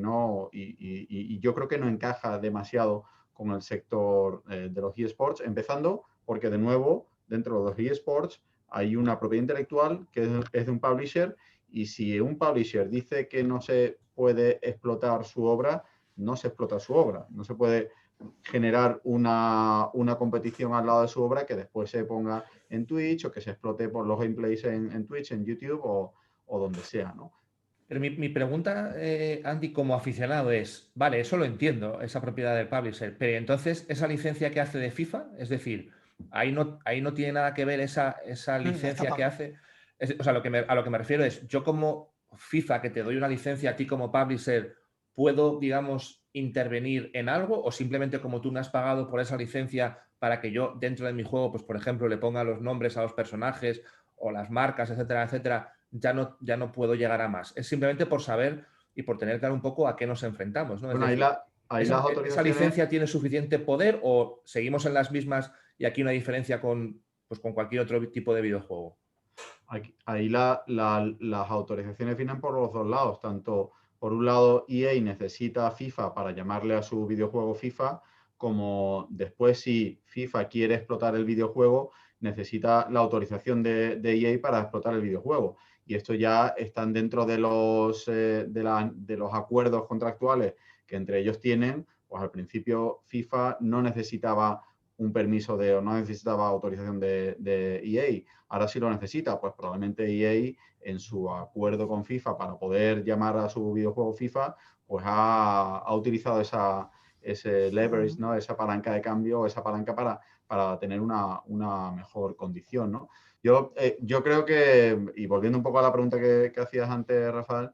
yo creo que no encaja demasiado con el sector de los eSports, empezando porque de nuevo dentro de los eSports hay una propiedad intelectual que es de un publisher, y si un publisher dice que no se puede explotar su obra, no se explota su obra. No se puede generar una competición al lado de su obra que después se ponga en Twitch o que se explote por los gameplays en Twitch, en YouTube o donde sea, ¿no? Pero mi pregunta, Andy, como aficionado es, vale, eso lo entiendo, esa propiedad del publisher, pero entonces esa licencia que hace de FIFA, es decir, ahí no tiene nada que ver esa licencia que hace. O sea, a lo que me refiero es, yo como FIFA, que te doy una licencia a ti como publisher, ¿puedo, digamos, intervenir en algo o simplemente como tú me has pagado por esa licencia para que yo dentro de mi juego, pues por ejemplo, le ponga los nombres a los personajes o las marcas, etcétera, etcétera, ya no puedo llegar a más? Es simplemente por saber y por tener claro un poco a qué nos enfrentamos, ¿no? Bueno, es decir, ahí las autorizaciones... ¿esa licencia tiene suficiente poder o seguimos en las mismas y aquí una diferencia con cualquier otro tipo de videojuego? Ahí las autorizaciones vienen por los dos lados. Tanto, por un lado, EA necesita FIFA para llamarle a su videojuego FIFA, como después, si FIFA quiere explotar el videojuego, necesita la autorización de EA para explotar el videojuego. Y esto ya están dentro de los acuerdos contractuales que entre ellos tienen. Pues al principio FIFA no necesitaba un permiso o no necesitaba autorización de EA. Ahora sí lo necesita, pues probablemente EA en su acuerdo con FIFA para poder llamar a su videojuego FIFA, pues ha utilizado ese leverage, ¿no? Esa palanca de cambio, esa palanca para tener una mejor condición, ¿no? Yo creo que, y volviendo un poco a la pregunta que hacías antes, Rafael,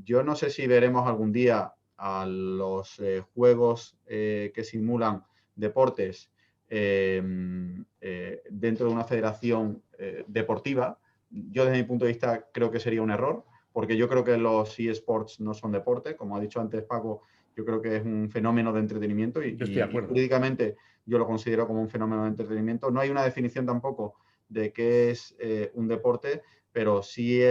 yo no sé si veremos algún día a los juegos que simulan deportes dentro de una federación deportiva. Yo desde mi punto de vista creo que sería un error, porque yo creo que los eSports no son deporte. Como ha dicho antes Paco, yo creo que es un fenómeno de entretenimiento y jurídicamente yo lo considero como un fenómeno de entretenimiento. No hay una definición tampoco de qué es un deporte, pero sí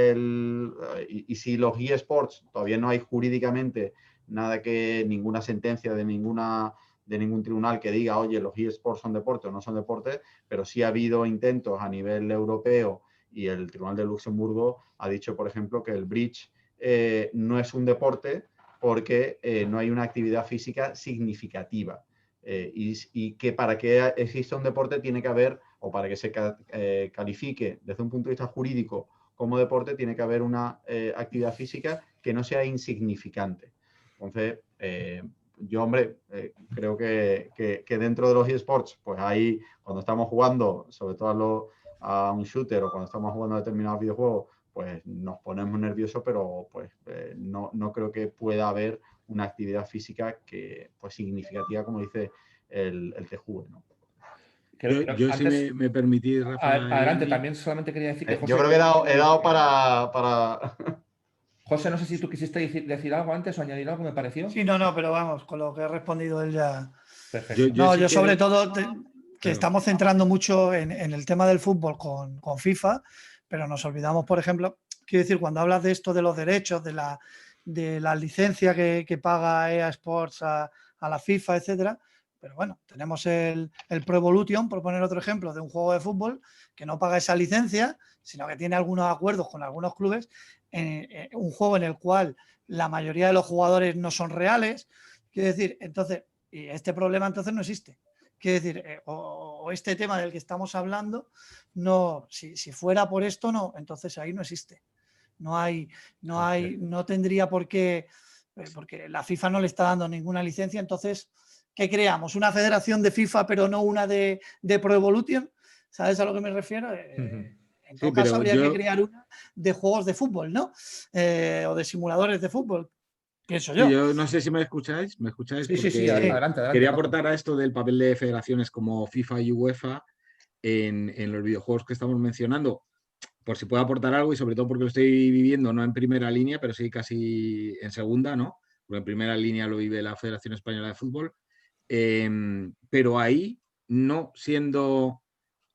si los eSports todavía no hay jurídicamente nada, que ninguna sentencia de ningún tribunal que diga, oye, los eSports son deporte o no son deporte, pero sí ha habido intentos a nivel europeo y el Tribunal de Luxemburgo ha dicho, por ejemplo, que el bridge no es un deporte porque no hay una actividad física significativa. Y que para que exista un deporte tiene que haber, o para que se califique desde un punto de vista jurídico como deporte, tiene que haber una actividad física que no sea insignificante. Entonces, yo, hombre, creo que dentro de los eSports, pues ahí, cuando estamos jugando, sobre todo a un shooter o cuando estamos jugando a determinados videojuegos, pues nos ponemos nerviosos, pero pues no creo que pueda haber una actividad física que, pues, significativa, como dice el TJUE, ¿no? Yo antes, si me permitís, Rafael. Adelante, también solamente quería decir que José, yo creo que he dado para... José, no sé si tú quisiste decir algo antes o añadir algo, me pareció. Sí, no, pero vamos, con lo que ha respondido él ya. Perfecto. Yo sobre todo que estamos centrando mucho en el tema del fútbol con FIFA, pero nos olvidamos, por ejemplo, quiero decir, cuando hablas de esto de los derechos, de la licencia que paga EA Sports a la FIFA, etcétera. Pero bueno, tenemos el Pro Evolution, por poner otro ejemplo, de un juego de fútbol que no paga esa licencia, sino que tiene algunos acuerdos con algunos clubes, un juego en el cual la mayoría de los jugadores no son reales. Quiero decir, entonces, y este problema entonces no existe. Quiero decir, o este tema del que estamos hablando, no, si fuera por esto, no, entonces ahí no existe. No tendría por qué, porque la FIFA no le está dando ninguna licencia. Entonces, ¿qué creamos? ¿Una federación de FIFA pero no una de Pro Evolution? ¿Sabes a lo que me refiero? En todo caso, habría que crear una de juegos de fútbol, ¿no? O de simuladores de fútbol, pienso yo. Sí, yo no sé si me escucháis. ¿Me escucháis? Sí, adelante. Quería aportar a esto del papel de federaciones como FIFA y UEFA en los videojuegos que estamos mencionando, por si puedo aportar algo, y sobre todo porque lo estoy viviendo no en primera línea, pero sí casi en segunda, ¿no? Porque en primera línea lo vive la Federación Española de Fútbol. Pero ahí, no siendo,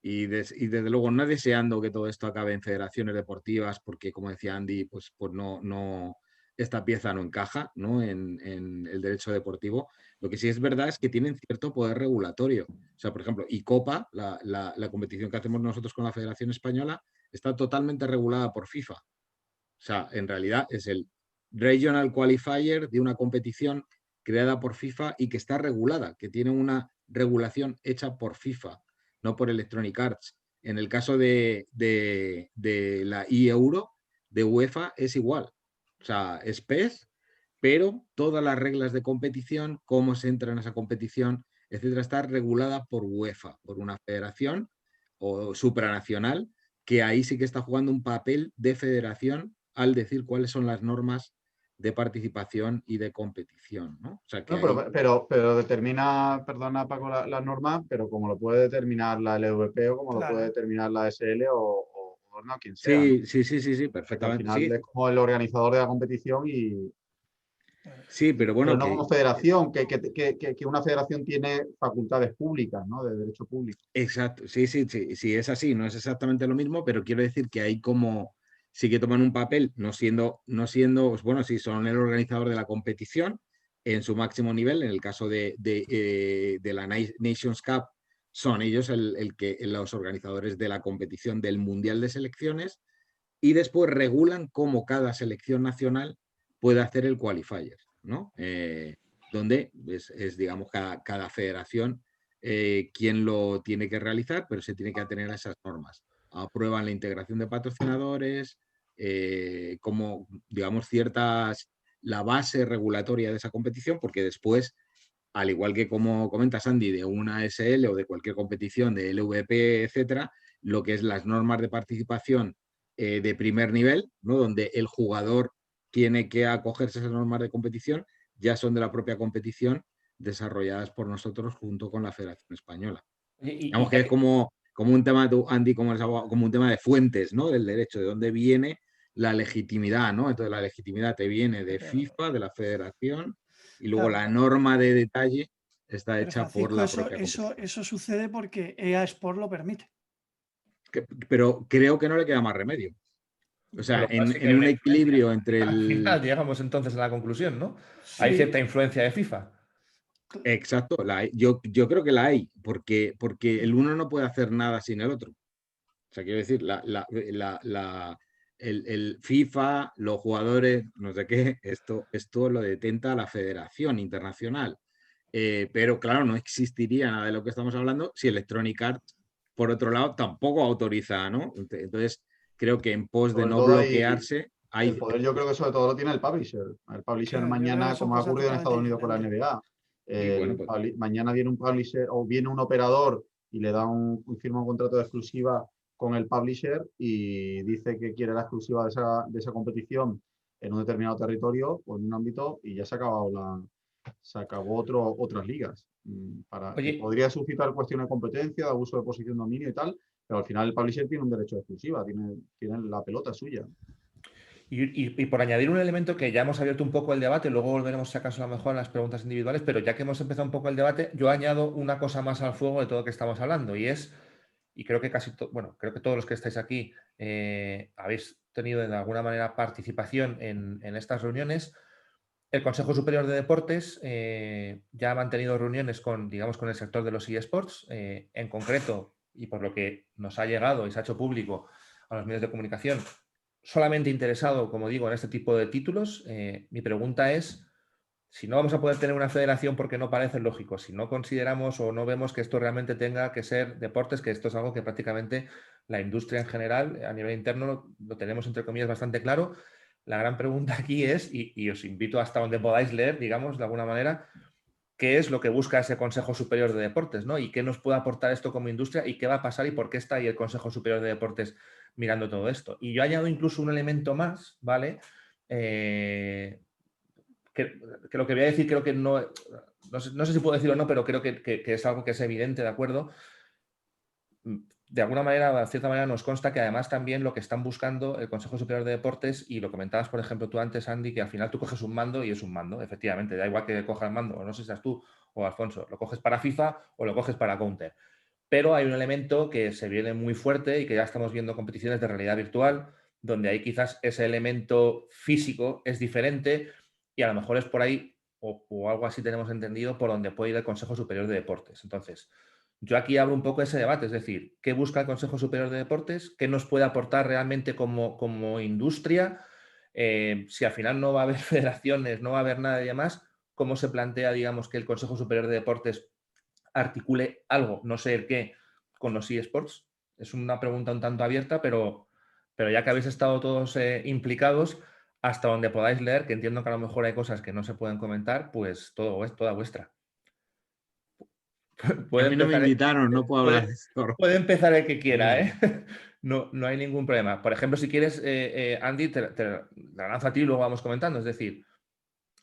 y desde luego no deseando que todo esto acabe en federaciones deportivas, porque como decía Andy, pues no esta pieza no encaja, ¿no? en el derecho deportivo. Lo que sí es verdad es que tienen cierto poder regulatorio. O sea, por ejemplo, ICOPA, la competición que hacemos nosotros con la Federación Española, está totalmente regulada por FIFA. O sea, en realidad es el Regional Qualifier de una competición creada por FIFA y que está regulada, que tiene una regulación hecha por FIFA, no por Electronic Arts. En el caso de la eEuro, de UEFA, es igual. O sea, es PES, pero todas las reglas de competición, cómo se entra en esa competición, etcétera, está regulada por UEFA, por una federación o supranacional, que ahí sí que está jugando un papel de federación al decir cuáles son las normas de participación y de competición, ¿no? O sea que No, ahí... pero determina, perdona Paco, la norma, pero como lo puede determinar la LVP o como lo puede Claro. determinar la SL o no, quien sea, ¿no? Sí, sí, sí, sí, sí, O sea, que al perfectamente. final Sí, es como el organizador de la competición sí, pero pero bueno, no que como federación, que una federación tiene facultades públicas, ¿no? De derecho público. exacto, sí, sí, sí, sí, es así, no es exactamente lo mismo, pero quiero decir que hay como, sí que toman un papel, bueno, sí, son el organizador de la competición en su máximo nivel, en el caso de la Nations Cup, son ellos los organizadores de la competición del Mundial de Selecciones y después regulan cómo cada selección nacional puede hacer el qualifier, ¿no? Donde digamos, cada federación quien lo tiene que realizar, pero se tiene que atener a esas normas. Aprueban la integración de patrocinadores, como, digamos, la base regulatoria de esa competición, porque después, al igual que como comenta Sandy, de una SL o de cualquier competición de LVP, etcétera, lo que es las normas de participación de primer nivel, ¿no? Donde el jugador tiene que acogerse a esas normas de competición, ya son de la propia competición desarrolladas por nosotros junto con la Federación Española. Oye, Digamos que es como un tema, Andy, como un tema de fuentes, ¿no? Del derecho, de dónde viene la legitimidad, ¿no? Entonces la legitimidad te viene de FIFA, de la Federación, y luego Claro, la norma de detalle está pero hecha por Francisco, la propia competición. eso sucede porque EA Sport lo permite. Pero creo que no le queda más remedio. O con sea, lo cual sí que en hay un una influencia. equilibrio entre Al el... final llegamos entonces a la conclusión, ¿no? Hay Sí, cierta influencia de FIFA. Exacto, yo creo que la hay, porque el uno no puede hacer nada sin el otro. O sea, quiero decir, el FIFA, los jugadores, no sé qué, esto lo detenta la Federación Internacional. Pero claro, no existiría nada de lo que estamos hablando si Electronic Arts, por otro lado, tampoco autoriza, ¿no? Entonces, creo que en pos de Sobre no todo ahí, bloquearse, el hay... poder yo creo que sobre todo lo tiene el publisher. El publisher claro, yo creo que mañana, son como ha cosas ocurrido en totalmente Estados Unidos con la diferentes. NBA, Y bueno, pues mañana viene un publisher o viene un operador y le da firma un contrato de exclusiva con el publisher y dice que quiere la exclusiva de esa competición en un determinado territorio o en un ámbito y ya se acabó otras ligas. Que Oye, podría suscitar cuestiones de competencia, de abuso de posición de dominio y tal, pero al final el publisher tiene un derecho de exclusiva, tiene la pelota suya. y por añadir un elemento que ya hemos abierto un poco el debate, luego volveremos si acaso a lo mejor a las preguntas individuales, pero ya que hemos empezado un poco el debate, yo añado una cosa más al fuego de todo lo que estamos hablando y es, y creo que creo que todos los que estáis aquí habéis tenido de alguna manera participación en estas reuniones. El Consejo Superior de Deportes ya ha mantenido reuniones con, digamos, con el sector de los eSports, en concreto, y por lo que nos ha llegado y se ha hecho público a los medios de comunicación, solamente interesado, como digo, en este tipo de títulos. Mi pregunta es, si no vamos a poder tener una federación porque no parece lógico, si no consideramos o no vemos que esto realmente tenga que ser deportes, que esto es algo que prácticamente la industria en general, a nivel interno, lo tenemos entre comillas bastante claro. La gran pregunta aquí es, y os invito hasta donde podáis leer, digamos, de alguna manera, qué es lo que busca ese Consejo Superior de Deportes, ¿no? Y qué nos puede aportar esto como industria y qué va a pasar y por qué está ahí el Consejo Superior de Deportes mirando todo esto. Y yo añado incluso un elemento más, ¿vale? Que lo que voy a decir creo que no sé si puedo decirlo o no, pero creo que es algo que es evidente, ¿de acuerdo? De alguna manera, de cierta manera, nos consta que además también lo que están buscando el Consejo Superior de Deportes, y lo comentabas, por ejemplo, tú antes, Andy, que al final tú coges un mando y es un mando, efectivamente, da igual que cojas el mando, o no sé si seas tú o Alfonso, lo coges para FIFA o lo coges para Counter. Pero hay un elemento que se viene muy fuerte y que ya estamos viendo competiciones de realidad virtual, donde ahí quizás ese elemento físico es diferente y a lo mejor es por ahí, o algo así tenemos entendido, por donde puede ir el Consejo Superior de Deportes. Entonces, yo aquí abro un poco ese debate, es decir, ¿qué busca el Consejo Superior de Deportes? ¿Qué nos puede aportar realmente como industria? Si al final no va a haber federaciones, no va a haber nada de demás, ¿cómo se plantea, digamos, que el Consejo Superior de Deportes articule algo, no sé el qué, con los eSports? Es una pregunta un tanto abierta, pero ya que habéis estado todos implicados, hasta donde podáis leer, que entiendo que a lo mejor hay cosas que no se pueden comentar, pues todo es toda vuestra. A mí no me invitaron, no puedo hablar de esto. Puede empezar el que quiera, ¿eh? No hay ningún problema. Por ejemplo, si quieres, Andy, te la lanzo a ti y luego vamos comentando. Es decir,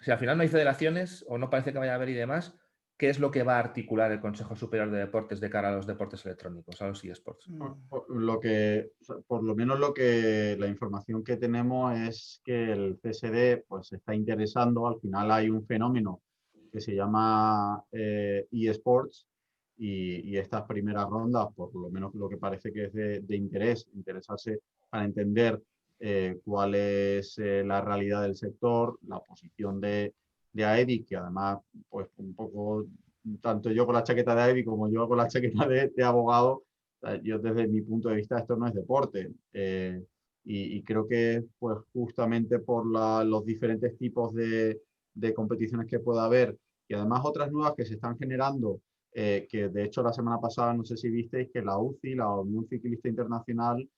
si al final no hay federaciones o no parece que vaya a haber y demás, ¿qué es lo que va a articular el Consejo Superior de Deportes de cara a los deportes electrónicos, a los eSports? Por lo menos la información que tenemos es que el CSD pues, se está interesando. Al final hay un fenómeno que se llama eSports y estas primeras rondas, por lo menos lo que parece que es de interesarse para entender cuál es la realidad del sector, la posición de AEDI, que además, pues un poco, tanto yo con la chaqueta de AEDI como yo con la chaqueta de abogado, yo desde mi punto de vista esto no es deporte. Y creo que pues justamente por los diferentes tipos de competiciones que pueda haber y además otras nuevas que se están generando, que de hecho la semana pasada, no sé si visteis, que la UCI, la Unión Ciclista Internacional,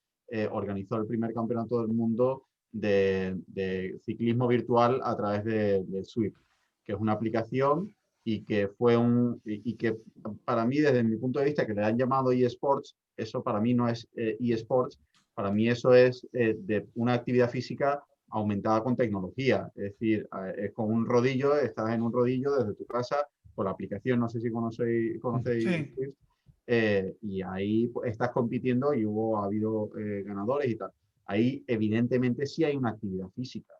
organizó el primer campeonato del mundo de ciclismo virtual a través de Swift, que es una aplicación y que para mí, desde mi punto de vista, que le han llamado eSports, eso para mí no es eSports, para mí eso es de una actividad física aumentada con tecnología, es decir, es con un rodillo, estás en un rodillo desde tu casa con la aplicación, no sé si conocéis Sí. Swift, y ahí pues, estás compitiendo y ha habido ganadores y tal. Ahí evidentemente sí hay una actividad física.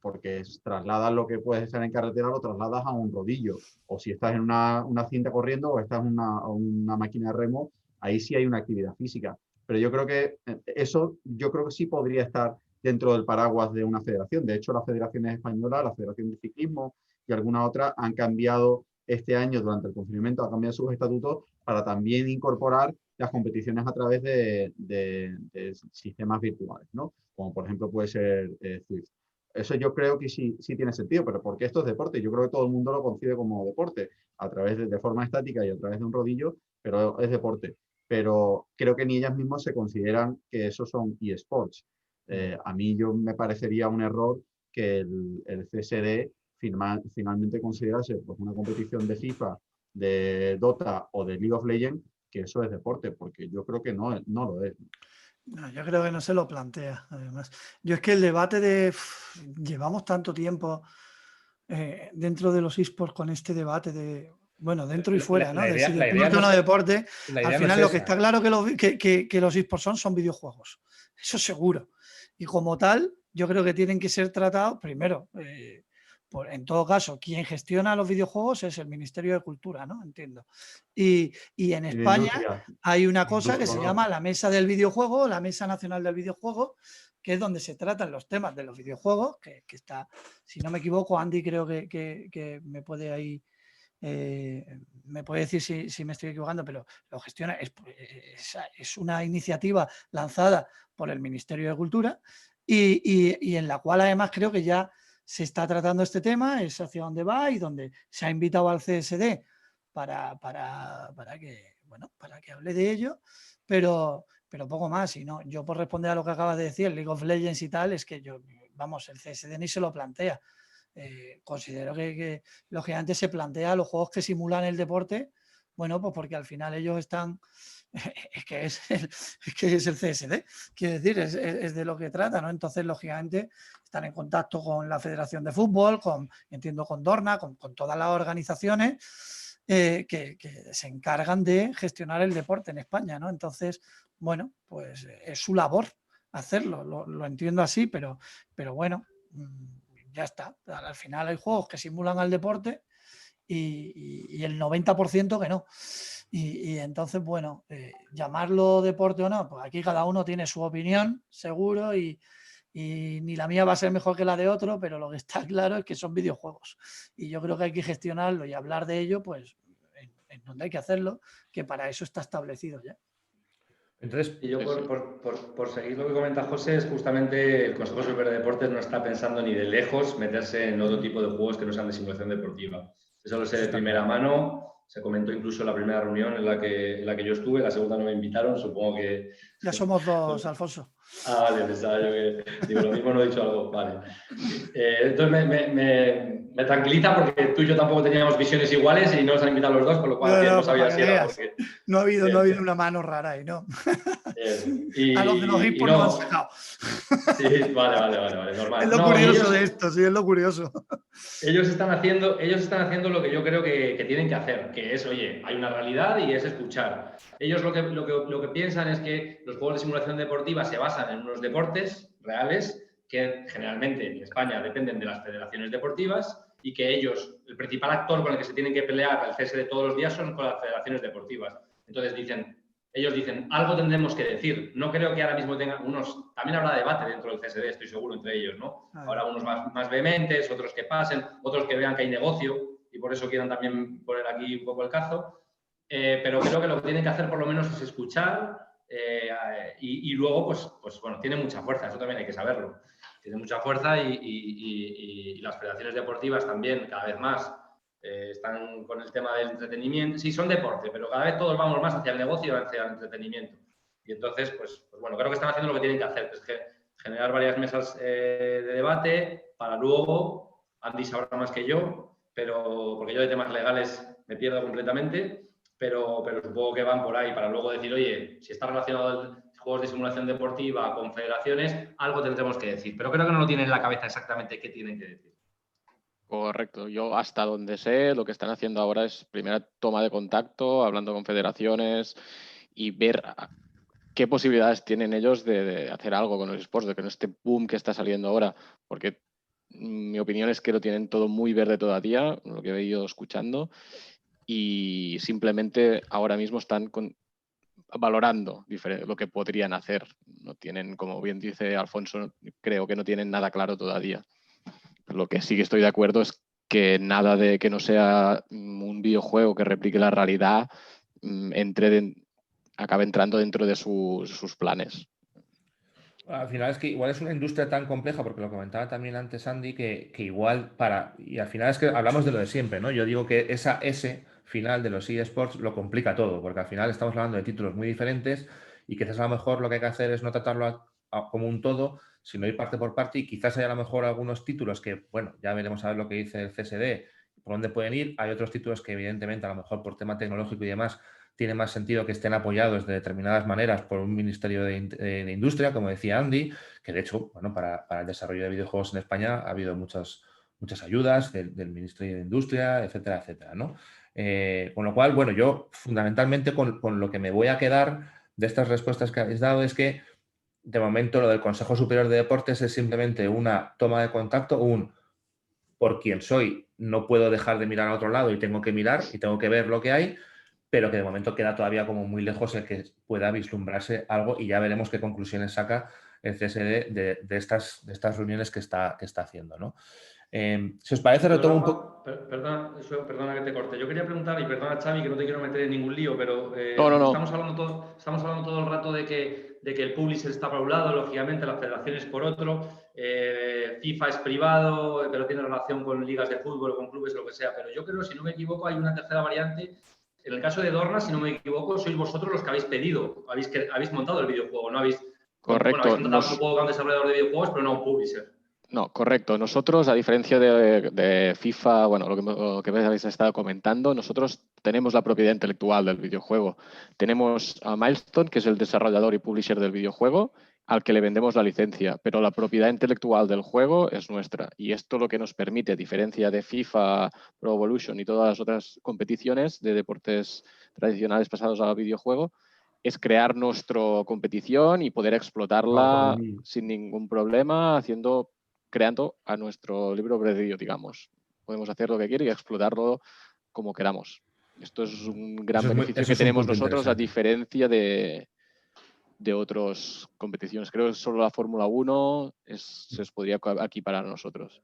Porque trasladas lo que puedes estar en carretera, lo trasladas a un rodillo, o si estás en una cinta corriendo o estás en una máquina de remo, ahí sí hay una actividad física. Pero yo creo que eso, yo creo que sí podría estar dentro del paraguas de una federación. De hecho, las federaciones españolas, la Federación de Ciclismo y alguna otra han cambiado este año, durante el confinamiento, han cambiado sus estatutos para también incorporar las competiciones a través de sistemas virtuales, ¿no? Como por ejemplo puede ser Swift. Eso yo creo que sí tiene sentido, pero porque esto es deporte. Yo creo que todo el mundo lo concibe como deporte, a través de forma estática y a través de un rodillo, pero es deporte. Pero creo que ni ellas mismas se consideran que eso son eSports. A mí me parecería un error que el CSD finalmente considerase pues, una competición de FIFA, de Dota o de League of Legends, que eso es deporte, porque yo creo que no lo es. No, yo creo que no se lo plantea, además. Yo es que el debate llevamos tanto tiempo dentro de los eSports con este debate bueno, dentro y fuera, ¿no? De si deporte o no deporte. Al final lo que está claro que los eSports son videojuegos. Eso seguro. Y como tal, yo creo que tienen que ser tratados, primero, en todo caso, quien gestiona los videojuegos es el Ministerio de Cultura, ¿no? Entiendo. Y en España hay una cosa que se llama la Mesa del Videojuego, la Mesa Nacional del Videojuego, que es donde se tratan los temas de los videojuegos, que está, si no me equivoco, Andy creo que me puede ahí, me puede decir si me estoy equivocando, pero lo gestiona, es una iniciativa lanzada por el Ministerio de Cultura y en la cual además creo que ya se está tratando este tema, es hacia dónde va y donde se ha invitado al CSD para que hable de ello, pero poco más. Y no, yo por responder a lo que acabas de decir, League of Legends y tal, es que el CSD ni se lo plantea. Considero que lógicamente se plantea los juegos que simulan el deporte, bueno, pues porque al final ellos están, es que es el CSD, quiero decir, es de lo que trata, ¿no? Entonces, lógicamente, están en contacto con la Federación de Fútbol, entiendo con Dorna, con todas las organizaciones que se encargan de gestionar el deporte en España, ¿no? Entonces, bueno, pues es su labor hacerlo, lo entiendo así, pero bueno, ya está. Al final hay juegos que simulan al deporte y el 90% que no. Y entonces, bueno, llamarlo deporte o no, pues aquí cada uno tiene su opinión, seguro, y ni la mía va a ser mejor que la de otro, pero lo que está claro es que son videojuegos. Y yo creo que hay que gestionarlo y hablar de ello, pues, en donde hay que hacerlo, que para eso está establecido ya. Entonces, y yo por seguir lo que comenta José, es justamente el Consejo Superior de Deportes no está pensando ni de lejos meterse en otro tipo de juegos que no sean de simulación deportiva. Eso lo sé de primera mano. Se comentó incluso en la primera reunión en la que yo estuve, la segunda no me invitaron, supongo que... Ya somos dos, Alfonso. Ah, vale, pensaba yo que... Digo, lo mismo no he dicho algo, vale. Entonces me tranquiliza porque tú y yo tampoco teníamos visiones iguales y no nos han invitado los dos, con lo cual no sabía si era porque... No ha habido una mano rara ahí, ¿no? A los de los hippos no han sacado. Sí, vale, normal. Es lo curioso de esto, sí, es lo curioso. Ellos están haciendo lo que yo creo que tienen que hacer, que es, oye, hay una realidad y es escuchar. Ellos lo que piensan es que los juegos de simulación deportiva se basan en unos deportes reales que generalmente en España dependen de las federaciones deportivas y que ellos, el principal actor con el que se tienen que pelear el CSD todos los días son con las federaciones deportivas. Entonces ellos dicen, algo tendremos que decir. No creo que ahora mismo tengan unos... También habrá debate dentro del CSD, estoy seguro, entre ellos, ¿no? Habrá unos más vehementes, otros que pasen, otros que vean que hay negocio y por eso quieran también poner aquí un poco el cazo. Pero creo que lo que tienen que hacer por lo menos es escuchar y luego, pues bueno, tiene mucha fuerza, eso también hay que saberlo. Tiene mucha fuerza y las federaciones deportivas también, cada vez más, están con el tema del entretenimiento. Sí, son deporte, pero cada vez todos vamos más hacia el negocio y hacia el entretenimiento. Y entonces, pues bueno, creo que están haciendo lo que tienen que hacer, que es generar varias mesas de debate para luego, Andy sabrá más que yo, pero porque yo de temas legales me pierdo completamente, pero supongo que van por ahí para luego decir, oye, si está relacionado el juegos de simulación deportiva con federaciones, algo tendremos que decir. Pero creo que no lo tienen en la cabeza exactamente qué tienen que decir. Correcto. Yo hasta donde sé, lo que están haciendo ahora es primera toma de contacto, hablando con federaciones y ver qué posibilidades tienen ellos de hacer algo con los esports, de que no este boom que está saliendo ahora, porque mi opinión es que lo tienen todo muy verde todavía, lo que he ido escuchando, y simplemente ahora mismo están valorando lo que podrían hacer. No tienen, como bien dice Alfonso, creo que no tienen nada claro todavía. Lo que sí que estoy de acuerdo es que nada de que no sea un videojuego que replique la realidad acabe entrando dentro de sus planes. Al final es que igual es una industria tan compleja, porque lo comentaba también antes Andy, que igual y al final es que hablamos de lo de siempre, ¿no? Yo digo que esa S final de los eSports lo complica todo, porque al final estamos hablando de títulos muy diferentes y quizás a lo mejor lo que hay que hacer es no tratarlo como un todo, sino ir parte por parte y quizás haya a lo mejor algunos títulos que, bueno, ya veremos a ver lo que dice el CSD, por dónde pueden ir. Hay otros títulos que evidentemente a lo mejor por tema tecnológico y demás tiene más sentido que estén apoyados de determinadas maneras por un Ministerio de Industria, como decía Andy, que de hecho, bueno, para el desarrollo de videojuegos en España ha habido muchas ayudas del Ministerio de Industria, etcétera, etcétera, ¿no? Con lo cual, bueno, yo fundamentalmente con lo que me voy a quedar de estas respuestas que habéis dado es que de momento lo del Consejo Superior de Deportes es simplemente una toma de contacto, por quien soy, no puedo dejar de mirar a otro lado y tengo que mirar y tengo que ver lo que hay, pero que de momento queda todavía como muy lejos el que pueda vislumbrarse algo y ya veremos qué conclusiones saca el CSD de estas reuniones que está haciendo, ¿no? Si os parece, retomo un poco... Perdona que te corte. Yo quería preguntar, y perdona Xavi, que no te quiero meter en ningún lío, pero No. Estamos hablando todo el rato de que el publisher está por un lado, lógicamente las federaciones por otro, FIFA es privado, pero tiene relación con ligas de fútbol o con clubes, lo que sea. Pero yo creo, si no me equivoco, hay una tercera variante. En el caso de Dorna, si no me equivoco, sois vosotros los que habéis pedido, habéis montado el videojuego, ¿no habéis... Correcto. Bueno, habéis montado un juego a un desarrollador de videojuegos, pero no a un publisher. No, correcto. Nosotros, a diferencia de FIFA, bueno, lo que habéis estado comentando, nosotros tenemos la propiedad intelectual del videojuego. Tenemos a Milestone, que es el desarrollador y publisher del videojuego, al que le vendemos la licencia, pero la propiedad intelectual del juego es nuestra. Y esto lo que nos permite, a diferencia de FIFA, Pro Evolution y todas las otras competiciones de deportes tradicionales pasados al videojuego, es crear nuestra competición y poder explotarla sin ningún problema, creando a nuestro libro albedrío, digamos. Podemos hacer lo que quiera y explotarlo como queramos. Esto es un gran Eso es muy- beneficio eso que es un tenemos punto nosotros, a interesante. diferencia de otras competiciones. Creo que solo la Fórmula 1 se os podría equiparar a nosotros.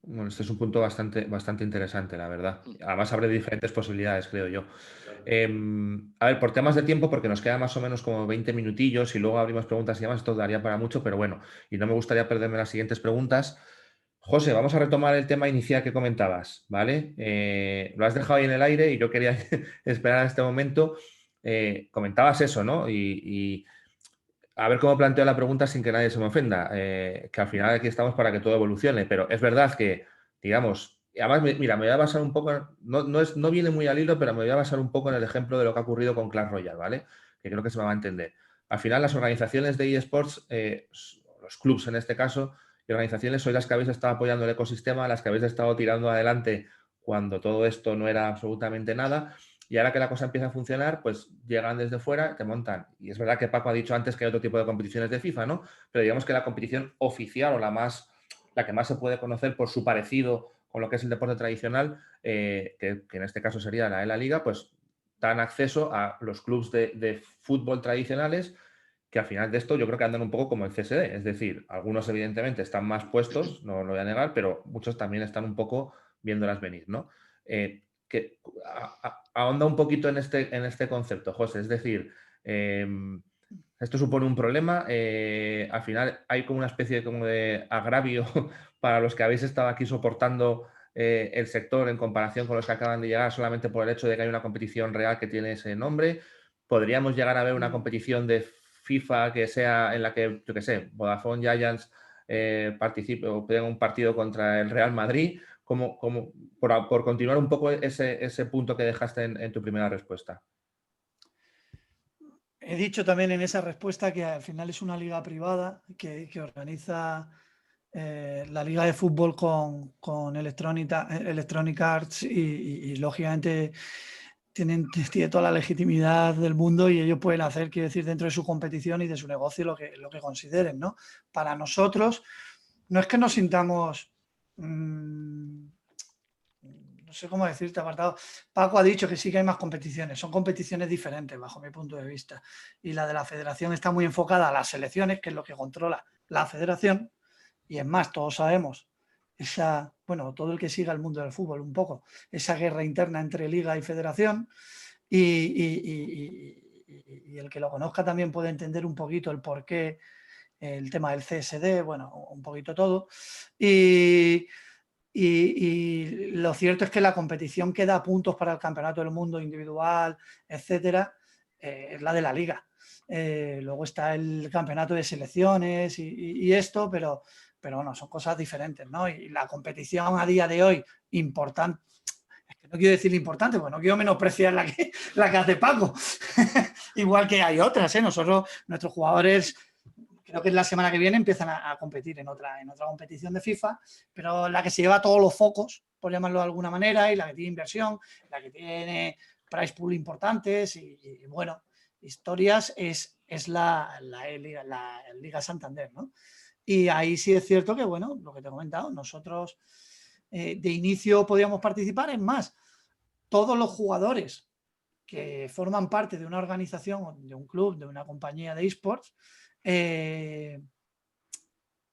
Bueno, este es un punto bastante interesante, la verdad. Además, abre diferentes posibilidades, creo yo. A ver, por temas de tiempo, porque nos queda más o menos como 20 minutillos y luego abrimos preguntas y demás, esto daría para mucho, pero bueno, y no me gustaría perderme las siguientes preguntas. José, vamos a retomar el tema inicial que comentabas, ¿vale? Lo has dejado ahí en el aire y yo quería esperar a este momento. Comentabas eso, ¿no? Y a ver cómo planteo la pregunta sin que nadie se me ofenda, que al final aquí estamos para que todo evolucione, pero es verdad que, digamos, y además, mira, me voy a basar un poco, no viene muy al hilo, pero me voy a basar un poco en el ejemplo de lo que ha ocurrido con Clash Royale, ¿vale? Que creo que se me va a entender. Al final, las organizaciones de eSports, los clubs en este caso, y organizaciones sois las que habéis estado apoyando el ecosistema, las que habéis estado tirando adelante cuando todo esto no era absolutamente nada. Y ahora que la cosa empieza a funcionar, pues llegan desde fuera, te montan. Y es verdad que Paco ha dicho antes que hay otro tipo de competiciones de FIFA, ¿no? Pero digamos que la competición oficial o la que más se puede conocer por su parecido con lo que es el deporte tradicional, que en este caso sería la ELA Liga, pues dan acceso a los clubes de fútbol tradicionales, que al final de esto yo creo que andan un poco como el CSD. Es decir, algunos evidentemente están más puestos, no lo voy a negar, pero muchos también están un poco viéndolas venir, ¿no? Que ahonda un poquito en este concepto, José. Es decir, esto supone un problema. Al final hay como una especie de agravio para los que habéis estado aquí soportando el sector en comparación con los que acaban de llegar solamente por el hecho de que hay una competición real que tiene ese nombre. Podríamos llegar a ver una competición de FIFA que sea en la que, yo qué sé, Vodafone Giants participe o tenga un partido contra el Real Madrid. Por continuar un poco ese punto que dejaste en tu primera respuesta. He dicho también en esa respuesta que al final es una liga privada que organiza la liga de fútbol con Electronic Arts y lógicamente tiene toda la legitimidad del mundo y ellos pueden hacer, quiero decir, dentro de su competición y de su negocio lo que consideren, ¿no? Para nosotros, no es que nos sintamos... no sé cómo decirte, apartado. Paco ha dicho que sí que hay más competiciones, son competiciones diferentes bajo mi punto de vista. Y la de la federación está muy enfocada a las selecciones, que es lo que controla la federación. Y es más, todos sabemos todo el que siga el mundo del fútbol un poco, esa guerra interna entre liga y federación. Y el que lo conozca también puede entender un poquito el porqué, el tema del CSD, bueno, un poquito todo. Y lo cierto es que la competición que da puntos para el campeonato del mundo individual, etcétera, es la de la liga. Luego está el campeonato de selecciones y esto, pero bueno, son cosas diferentes, ¿no? Y la competición a día de hoy, importante, es que no quiero decir importante, porque no quiero menospreciar la que hace Paco. Igual que hay otras, ¿eh? Nuestros jugadores... Creo que la semana que viene empiezan a competir en otra competición de FIFA, pero la que se lleva todos los focos, por llamarlo de alguna manera, y la que tiene inversión, la que tiene price pool importantes y bueno, historias es la Liga Santander, ¿no? Y ahí sí es cierto que, bueno, lo que te he comentado, nosotros de inicio podíamos participar, es más, todos los jugadores que forman parte de una organización, de un club, de una compañía de eSports,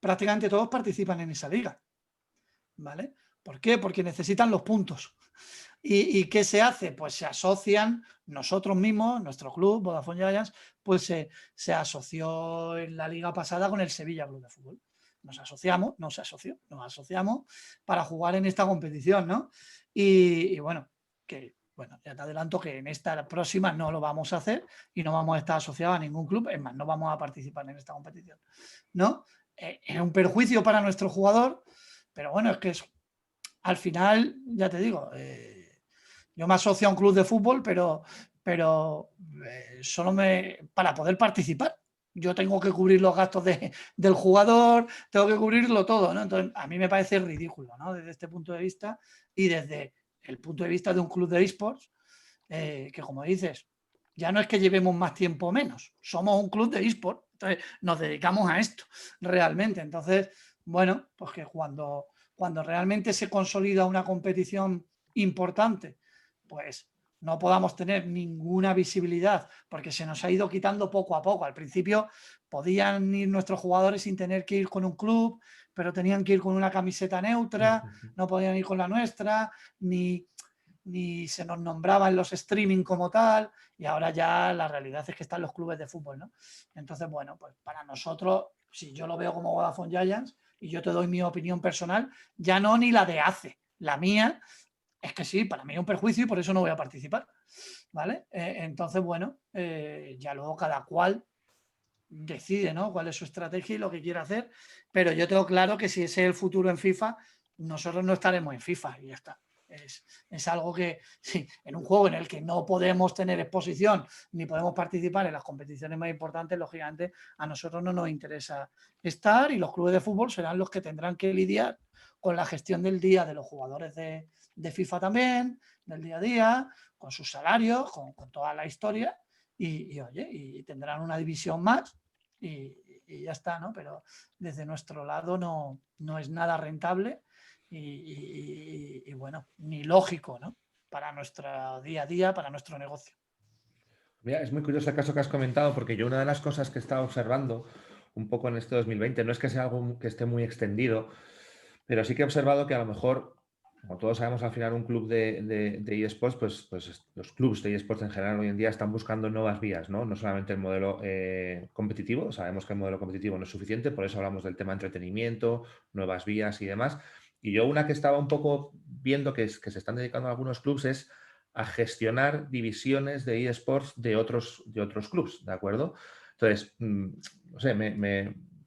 prácticamente todos participan en esa liga, ¿vale? ¿Por qué? Porque necesitan los puntos. ¿Y qué se hace? Pues se asocian nosotros mismos, nuestro club, Vodafone Giants, pues se asoció en la liga pasada con el Sevilla Club de Fútbol. Nos asociamos para jugar en esta competición, ¿no? Y bueno, ya te adelanto que en esta próxima no lo vamos a hacer y no vamos a estar asociados a ningún club, es más, no vamos a participar en esta competición, ¿no? Es un perjuicio para nuestro jugador, pero bueno, es que al final, ya te digo, yo me asocio a un club de fútbol, pero solo para poder participar. Yo tengo que cubrir los gastos del jugador, tengo que cubrirlo todo, ¿no? Entonces, a mí me parece ridículo, ¿no? Desde este punto de vista y desde el punto de vista de un club de eSports, que como dices, ya no es que llevemos más tiempo o menos, somos un club de eSports, entonces nos dedicamos a esto realmente. Entonces, bueno, pues que cuando realmente se consolida una competición importante, pues no podamos tener ninguna visibilidad porque se nos ha ido quitando poco a poco. Al principio podían ir nuestros jugadores sin tener que ir con un club, pero tenían que ir con una camiseta neutra, no podían ir con la nuestra, ni se nos nombraba en los streaming como tal, y ahora ya la realidad es que están los clubes de fútbol, ¿no? Entonces, bueno, pues para nosotros, si yo lo veo como Vodafone Giants, y yo te doy mi opinión personal, ya no ni la de ACE, la mía es que sí, para mí es un perjuicio y por eso no voy a participar, ¿vale? Entonces, bueno, ya luego cada cual decide, ¿no?, cuál es su estrategia y lo que quiere hacer, pero yo tengo claro que si ese es el futuro en FIFA, nosotros no estaremos en FIFA y ya está. Es algo que, sí, en un juego en el que no podemos tener exposición ni podemos participar en las competiciones más importantes, lógicamente a nosotros no nos interesa estar, y los clubes de fútbol serán los que tendrán que lidiar con la gestión del día de los jugadores de FIFA también, del día a día, con sus salarios, con toda la historia, y oye, y tendrán una división más y ya está, ¿no? Pero desde nuestro lado no es nada rentable y bueno, ni lógico, ¿no?, para nuestro día a día, para nuestro negocio. Mira, es muy curioso el caso que has comentado, porque yo una de las cosas que he estado observando un poco en este 2020, no es que sea algo que esté muy extendido, pero sí que he observado que a lo mejor, como todos sabemos, al final un club de eSports, pues los clubs de eSports en general hoy en día están buscando nuevas vías, ¿no? No solamente el modelo competitivo, sabemos que el modelo competitivo no es suficiente, por eso hablamos del tema entretenimiento, nuevas vías y demás. Y yo una que estaba un poco viendo que se están dedicando algunos clubs es a gestionar divisiones de eSports de otros clubs, ¿de acuerdo? Entonces, no sé,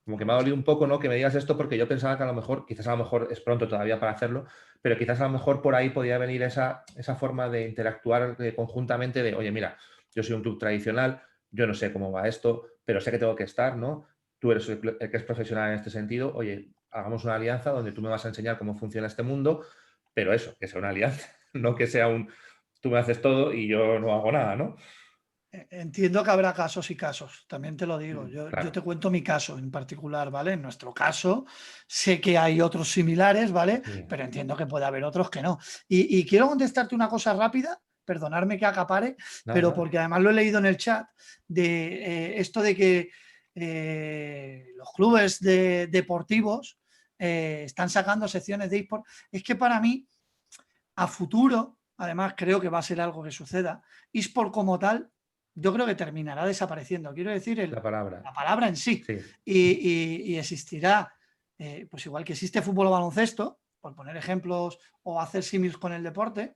como que me ha dolido un poco, ¿no?, que me digas esto, porque yo pensaba que a lo mejor, quizás a lo mejor es pronto todavía para hacerlo, pero quizás a lo mejor por ahí podía venir esa forma de interactuar conjuntamente de, oye, mira, yo soy un club tradicional, yo no sé cómo va esto, pero sé que tengo que estar, ¿no? Tú eres el que es profesional en este sentido, oye, hagamos una alianza donde tú me vas a enseñar cómo funciona este mundo, pero eso, que sea una alianza, no que sea tú me haces todo y yo no hago nada, ¿no? Entiendo que habrá casos y casos, también te lo digo. Yo Claro. te cuento mi caso en particular, ¿vale? En nuestro caso, sé que hay otros similares, ¿vale? Sí. Pero entiendo que puede haber otros que no. Y quiero contestarte una cosa rápida, perdonadme que acapare, Nada, pero nada. porque además lo he leído en el chat, de esto de que los clubes deportivos están sacando secciones de eSport. Es que para mí, a futuro, además creo que va a ser algo que suceda, eSport como tal, yo creo que terminará desapareciendo. Quiero decir, La palabra. la palabra en sí. Sí. Y existirá, pues igual que existe fútbol o baloncesto, por poner ejemplos o hacer símiles con el deporte,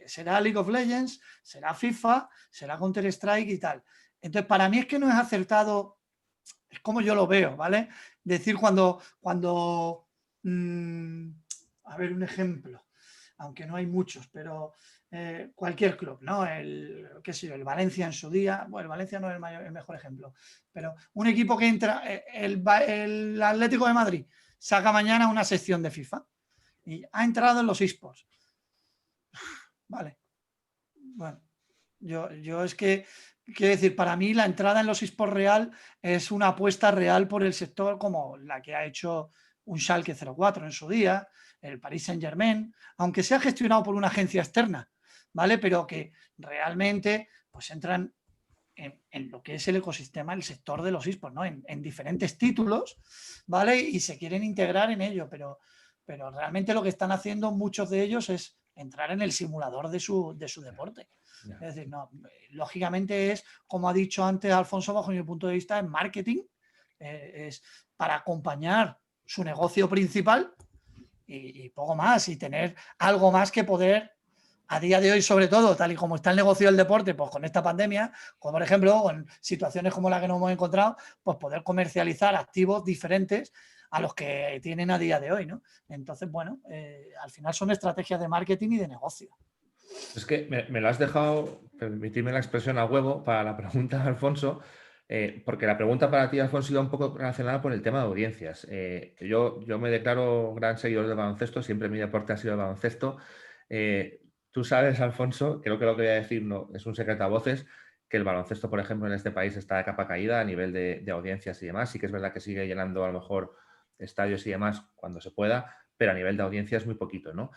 será League of Legends, será FIFA, será Counter-Strike y tal. Entonces, para mí es que no es acertado, es como yo lo veo, ¿vale? Decir cuando a ver, un ejemplo, aunque no hay muchos, pero cualquier club, ¿no? Qué sé yo, el Valencia en su día, bueno, el Valencia no es el mejor ejemplo, pero un equipo que entra, el Atlético de Madrid saca mañana una sección de FIFA y ha entrado en los eSports. Vale. Bueno, yo es que, quiero decir, para mí la entrada en los eSports real es una apuesta real por el sector, como la que ha hecho un Schalke 04 en su día, el Paris Saint-Germain, aunque sea gestionado por una agencia externa, ¿vale? Pero que realmente pues entran en lo que es el ecosistema, el sector de los eSports, ¿no? En diferentes títulos, ¿vale? Y se quieren integrar en ello, pero realmente lo que están haciendo muchos de ellos es entrar en el simulador de su deporte. Ya. Es decir, no, lógicamente es, como ha dicho antes Alfonso, bajo mi punto de vista, es marketing, es para acompañar su negocio principal y poco más, y tener algo más que poder, a día de hoy, sobre todo, tal y como está el negocio del deporte, pues con esta pandemia, como por ejemplo, con situaciones como la que nos hemos encontrado, pues poder comercializar activos diferentes a los que tienen a día de hoy, ¿no? Entonces, bueno, al final son estrategias de marketing y de negocio. Es que me lo has dejado, permitirme la expresión, a huevo para la pregunta, Alfonso, porque la pregunta para ti, Alfonso, iba un poco relacionada con el tema de audiencias. Yo me declaro gran seguidor del baloncesto, siempre mi deporte ha sido el baloncesto. Tú sabes, Alfonso, creo que lo que voy a decir no es un secreto a voces, que el baloncesto, por ejemplo, en este país está de capa caída a nivel de audiencias y demás. Sí que es verdad que sigue llenando a lo mejor estadios y demás cuando se pueda, pero a nivel de audiencias muy poquito, ¿no?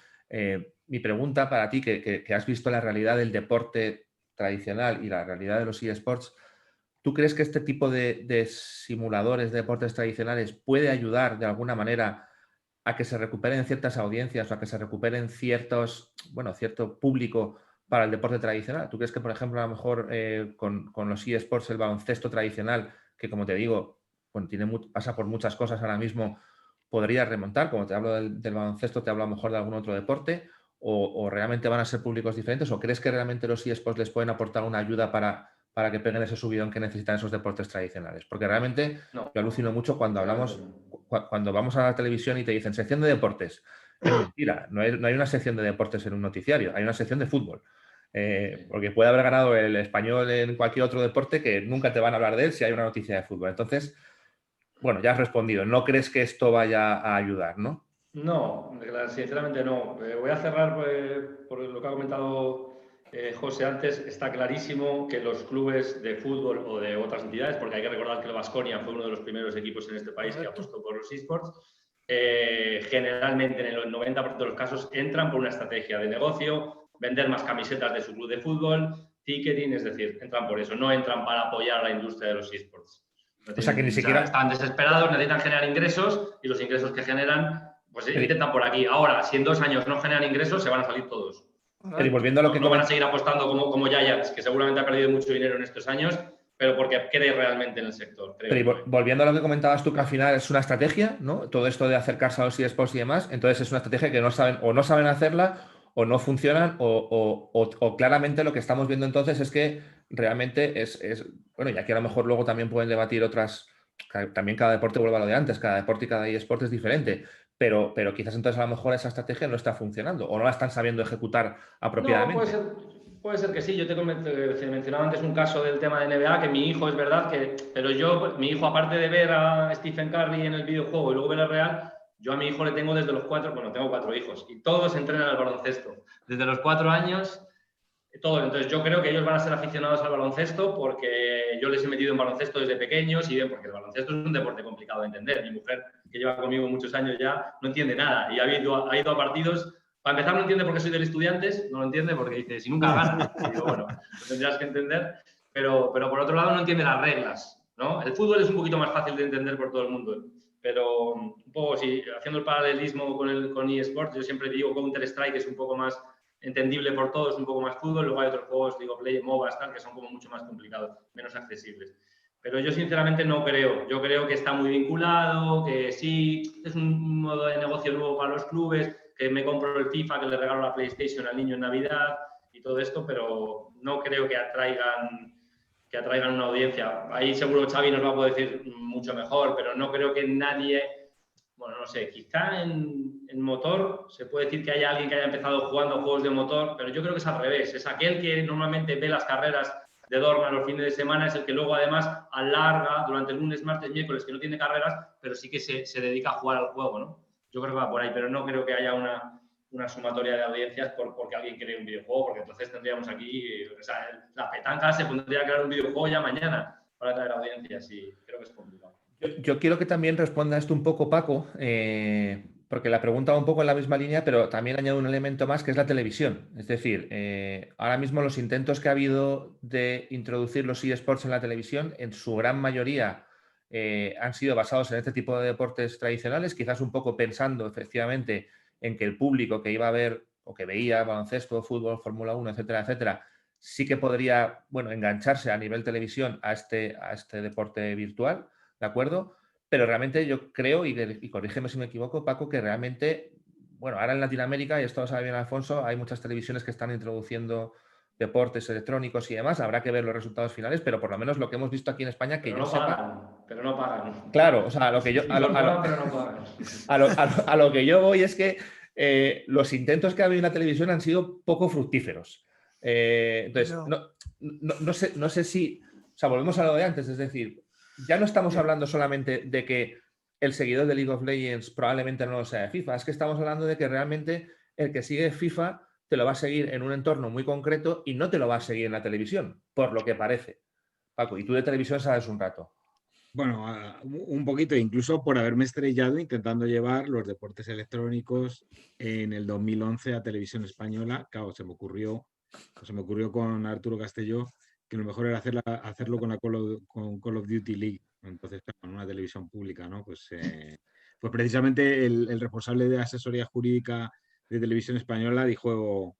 Mi pregunta para ti, que has visto la realidad del deporte tradicional y la realidad de los eSports, ¿tú crees que este tipo de simuladores de deportes tradicionales puede ayudar de alguna manera a que se recuperen ciertas audiencias o a que se recuperen cierto público para el deporte tradicional? ¿Tú crees que, por ejemplo, a lo mejor con los eSports, el baloncesto tradicional, que como te digo, bueno, pasa por muchas cosas ahora mismo, podría remontar? Como te hablo del baloncesto, te hablo a lo mejor de algún otro deporte, o realmente van a ser públicos diferentes, o crees que realmente los eSports les pueden aportar una ayuda para que peguen ese subidón que necesitan esos deportes tradicionales? Porque realmente yo alucino mucho cuando cuando vamos a la televisión y te dicen sección de deportes. Es mentira, no hay una sección de deportes en un noticiario, hay una sección de fútbol. Porque puede haber ganado el Español en cualquier otro deporte que nunca te van a hablar de él si hay una noticia de fútbol. Entonces, bueno, ya has respondido. ¿No crees que esto vaya a ayudar, no? No, sinceramente no. Voy a cerrar por lo que ha comentado José antes. Está clarísimo que los clubes de fútbol o de otras entidades, porque hay que recordar que el Baskonia fue uno de los primeros equipos en este país que apostó por los eSports, generalmente en el 90% de los casos entran por una estrategia de negocio, vender más camisetas de su club de fútbol, ticketing, es decir, entran por eso, no entran para apoyar a la industria de los eSports. O sea, que ni siquiera... están desesperados, necesitan generar ingresos y los ingresos que generan, pues intentan por aquí. Ahora, si en 2 años no generan ingresos, se van a salir todos. Pero volviendo a lo que no van a seguir apostando como Giants, que seguramente ha perdido mucho dinero en estos años, pero porque cree realmente en el sector. Pero volviendo a lo que comentabas tú, que al final es una estrategia, ¿no? Todo esto de acercarse a los eSports y demás, entonces es una estrategia que no saben hacerla, o no funcionan, o claramente lo que estamos viendo entonces es que realmente bueno, y aquí a lo mejor luego también pueden debatir otras, también cada deporte, vuelvo a lo de antes, cada deporte y cada eSport es diferente, pero quizás entonces a lo mejor esa estrategia no está funcionando o no la están sabiendo ejecutar apropiadamente. No, puede ser que sí. Yo te mencionaba antes un caso del tema de NBA, que mi hijo es verdad pero mi hijo, aparte de ver a Stephen Curry en el videojuego y luego ver el real, yo a mi hijo le tengo desde los 4, bueno, tengo 4 hijos y todos entrenan al baloncesto. Desde los 4 años, todos. Entonces yo creo que ellos van a ser aficionados al baloncesto porque yo les he metido en baloncesto desde pequeños y bien, porque el baloncesto es un deporte complicado de entender. Mi mujer, que lleva conmigo muchos años ya, no entiende nada y ha ido a partidos. Para empezar, no entiende por qué soy del Estudiantes, no lo entiende porque dice, si nunca gana, digo, bueno, lo tendrás que entender, pero por otro lado no entiende las reglas, ¿no? El fútbol es un poquito más fácil de entender por todo el mundo, pero un poco, haciendo el paralelismo con eSports, yo siempre digo Counter-Strike es un poco más entendible por todos, un poco más fútbol, luego hay otros juegos, League of Legends, MOBA, que son como mucho más complicados, menos accesibles. Pero yo sinceramente no creo. Yo creo que está muy vinculado, que sí, es un modo de negocio nuevo para los clubes, que me compro el FIFA, que le regalo la PlayStation al niño en Navidad y todo esto, pero no creo que atraigan una audiencia. Ahí seguro Xavi nos va a poder decir mucho mejor, pero no creo que nadie, bueno, no sé, quizá en motor se puede decir que haya alguien que haya empezado jugando juegos de motor, pero yo creo que es al revés. Es aquel que normalmente ve las carreras de Dorna los fines de semana, es el que luego además alarga durante el lunes, martes, miércoles, que no tiene carreras, pero sí que se dedica a jugar al juego, ¿no? Yo creo que va por ahí, pero no creo que haya una sumatoria de audiencias porque alguien cree un videojuego, porque entonces tendríamos aquí, o sea, la petanca se pondría a crear un videojuego ya mañana para traer audiencias y creo que es complicado. Yo quiero que también responda esto un poco, Paco, porque la pregunta va un poco en la misma línea, pero también añado un elemento más que es la televisión. Es decir, ahora mismo los intentos que ha habido de introducir los eSports en la televisión, en su gran mayoría han sido basados en este tipo de deportes tradicionales, quizás un poco pensando efectivamente en que el público que iba a ver o que veía baloncesto, fútbol, Fórmula 1, etcétera, etcétera, sí que podría, bueno, engancharse a nivel televisión a este deporte virtual. ¿De acuerdo? Pero realmente yo creo, y corrígeme si me equivoco, Paco, que realmente, bueno, ahora en Latinoamérica, y esto lo sabe bien Alfonso, hay muchas televisiones que están introduciendo deportes electrónicos y demás, habrá que ver los resultados finales, pero por lo menos lo que hemos visto aquí en España, que pero yo no sepa... Pagan, pero no pagan. Claro, o sea, a lo que yo... A lo que yo voy es que los intentos que ha habido en la televisión han sido poco fructíferos. Entonces, no sé si... O sea, volvemos a lo de antes, es decir... Ya no estamos hablando solamente de que el seguidor de League of Legends probablemente no lo sea de FIFA, es que estamos hablando de que realmente el que sigue FIFA te lo va a seguir en un entorno muy concreto y no te lo va a seguir en la televisión, por lo que parece. Paco, y tú de televisión sabes un rato. Bueno, un poquito, incluso por haberme estrellado intentando llevar los deportes electrónicos en el 2011 a Televisión Española. Claro, se me ocurrió con Arturo Castelló que lo mejor era hacerlo con con Call of Duty League. Entonces, claro, en una televisión pública, ¿no? Pues precisamente el responsable de asesoría jurídica de Televisión Española dijo: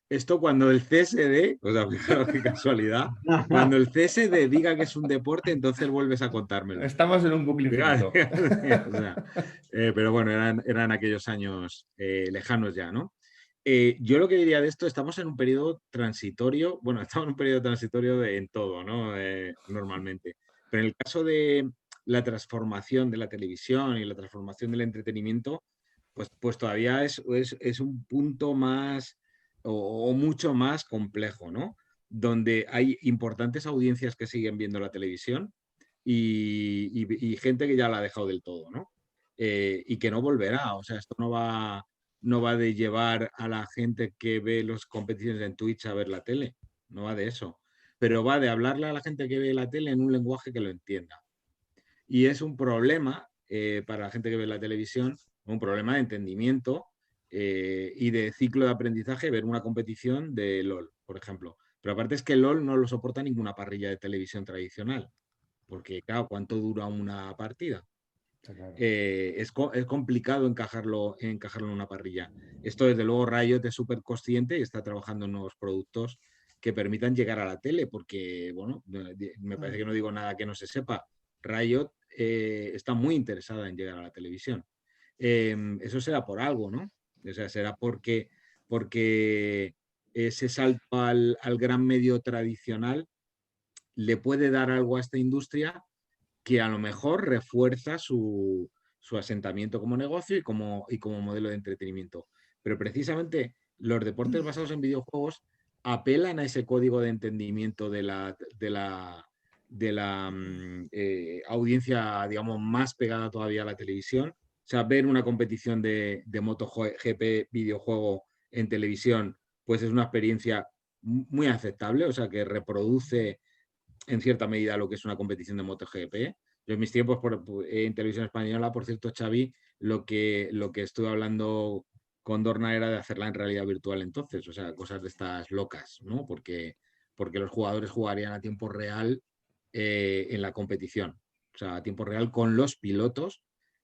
esto cuando el CSD, o sea, fijaros qué casualidad, cuando el CSD diga que es un deporte, entonces vuelves a contármelo. Estamos en un bucle infinito. O sea, pero bueno, eran aquellos años lejanos ya, ¿no? Yo lo que diría de esto, estamos en un periodo transitorio, bueno, estamos en un periodo transitorio en todo, ¿no? Normalmente. Pero en el caso de la transformación de la televisión y la transformación del entretenimiento, pues todavía es un punto más o mucho más complejo, ¿no? Donde hay importantes audiencias que siguen viendo la televisión y gente que ya la ha dejado del todo, ¿no? Y que no volverá, o sea, esto no va de llevar a la gente que ve las competiciones en Twitch a ver la tele, no va de eso, pero va de hablarle a la gente que ve la tele en un lenguaje que lo entienda. Y es un problema para la gente que ve la televisión, un problema de entendimiento y de ciclo de aprendizaje ver una competición de LOL, por ejemplo. Pero aparte es que LOL no lo soporta ninguna parrilla de televisión tradicional, porque claro, ¿cuánto dura una partida? Claro. Es complicado encajarlo en una parrilla. Esto, desde luego, Riot es súper consciente y está trabajando en nuevos productos que permitan llegar a la tele, porque, bueno, me parece que no digo nada que no se sepa. Riot está muy interesada en llegar a la televisión. Eso será por algo, ¿no? O sea, será porque ese salto al gran medio tradicional le puede dar algo a esta industria que a lo mejor refuerza su asentamiento como negocio y como modelo de entretenimiento. Pero precisamente los deportes basados en videojuegos apelan a ese código de entendimiento de la audiencia, digamos, más pegada todavía a la televisión. O sea, ver una competición de MotoGP videojuego en televisión, pues es una experiencia muy aceptable, o sea, que reproduce en cierta medida lo que es una competición de MotoGP. Yo en mis tiempos en Televisión Española, por cierto, Xavi, lo que estuve hablando con Dorna era de hacerla en realidad virtual entonces, o sea, cosas de estas locas, ¿no? Porque los jugadores jugarían a tiempo real en la competición, o sea, a tiempo real con los pilotos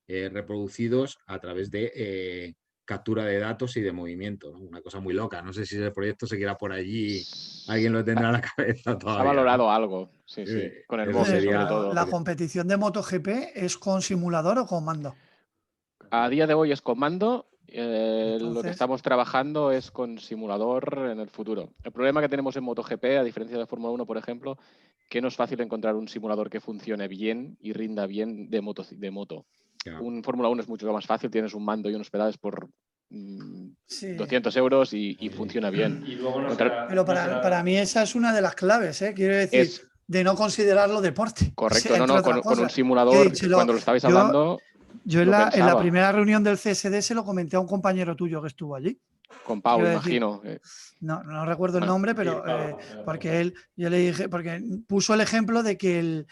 reproducidos a través de captura de datos y de movimiento, ¿no? Una cosa muy loca. No sé si ese proyecto seguirá por allí, alguien lo tendrá en la cabeza todavía. Se ha valorado algo, sí, con el boxe sería, sobre todo. ¿La competición de MotoGP es con simulador o con mando? A día de hoy es con mando. Lo que Entonces, estamos trabajando es con simulador en el futuro. El problema que tenemos en MotoGP, a diferencia de Fórmula 1, por ejemplo, que no es fácil encontrar un simulador que funcione bien y rinda bien de moto. claro. Un Fórmula 1 es mucho más fácil, tienes un mando y unos pedales por sí. 200 euros y funciona bien. Y luego no Pero para mí esa es una de las claves, ¿eh? Quiero decir, Es de no considerarlo deporte. correcto, entre otras con un cosas. simulador, Díselo, cuando lo estabais hablando, yo lo en la pensaba. primera reunión del CSD se lo comenté a un compañero tuyo que estuvo allí. Con Pau, Quiero imagino. No recuerdo el Bueno, nombre, pero porque yo le dije, porque puso el ejemplo de que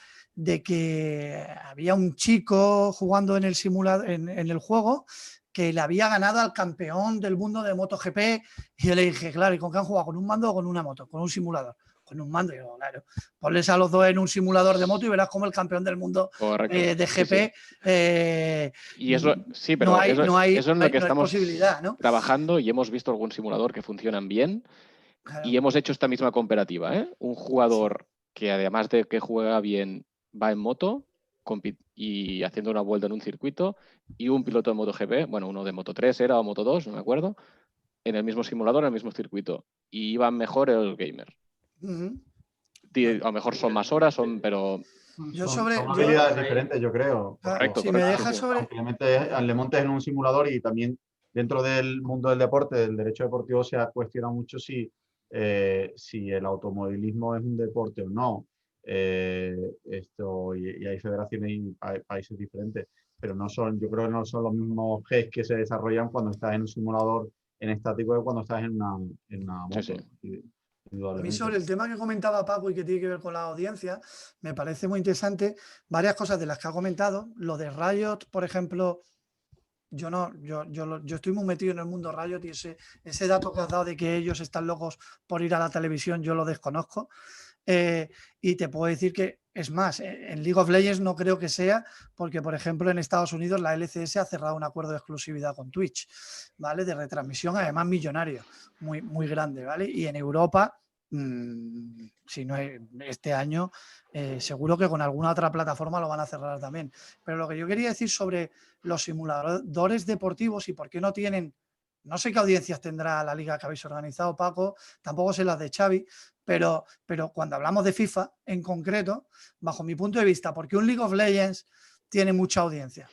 había un chico jugando en el simulador, en el juego, que le había ganado al campeón del mundo de MotoGP, y yo le dije, claro, ¿y con qué han jugado? ¿Con un mando o con una moto? Con un simulador. Con un mando, y yo, claro, ponles a los dos en un simulador de moto y verás cómo el campeón del mundo de GP y eso, sí, pero no hay eso es lo que estamos posibilidad, ¿no? trabajando, y hemos visto algún simulador que funcionan bien, Claro. y hemos hecho esta misma comparativa, ¿eh? Un jugador que, además de que juega bien, va en moto y haciendo una vuelta en un circuito, y un piloto de MotoGP, bueno, uno de Moto 3 era o Moto 2, no me acuerdo, en el mismo simulador, en el mismo circuito, y iban mejor el gamer. A lo mejor son más horas, pero... Son habilidades diferentes, yo creo. Correcto, si me dejas sobre... Aunque le montes en un simulador, y también dentro del mundo del deporte, del derecho deportivo, se ha cuestionado mucho si el automovilismo es un deporte o no. Y hay federaciones y países diferentes, pero yo creo que no son los mismos Gs que se desarrollan cuando estás en un simulador en estático que cuando estás en una moto. Sí. A mí sobre el tema que comentaba Paco y que tiene que ver con la audiencia, me parece muy interesante varias cosas de las que ha comentado. Lo de Riot, por ejemplo, yo estoy muy metido en el mundo Riot y ese dato que has dado de que ellos están locos por ir a la televisión, yo lo desconozco. Y te puedo decir que, es más, en League of Legends no creo que sea, porque, por ejemplo, en Estados Unidos la LCS ha cerrado un acuerdo de exclusividad con Twitch, ¿vale? De retransmisión, además millonario, muy, muy grande, ¿vale? Y en Europa, si no es este año, seguro que con alguna otra plataforma lo van a cerrar también. Pero lo que yo quería decir sobre los simuladores deportivos y por qué no tienen, no sé qué audiencias tendrá la liga que habéis organizado, Paco, tampoco sé las de Xavi, pero cuando hablamos de FIFA en concreto, bajo mi punto de vista, ¿por qué un League of Legends tiene mucha audiencia?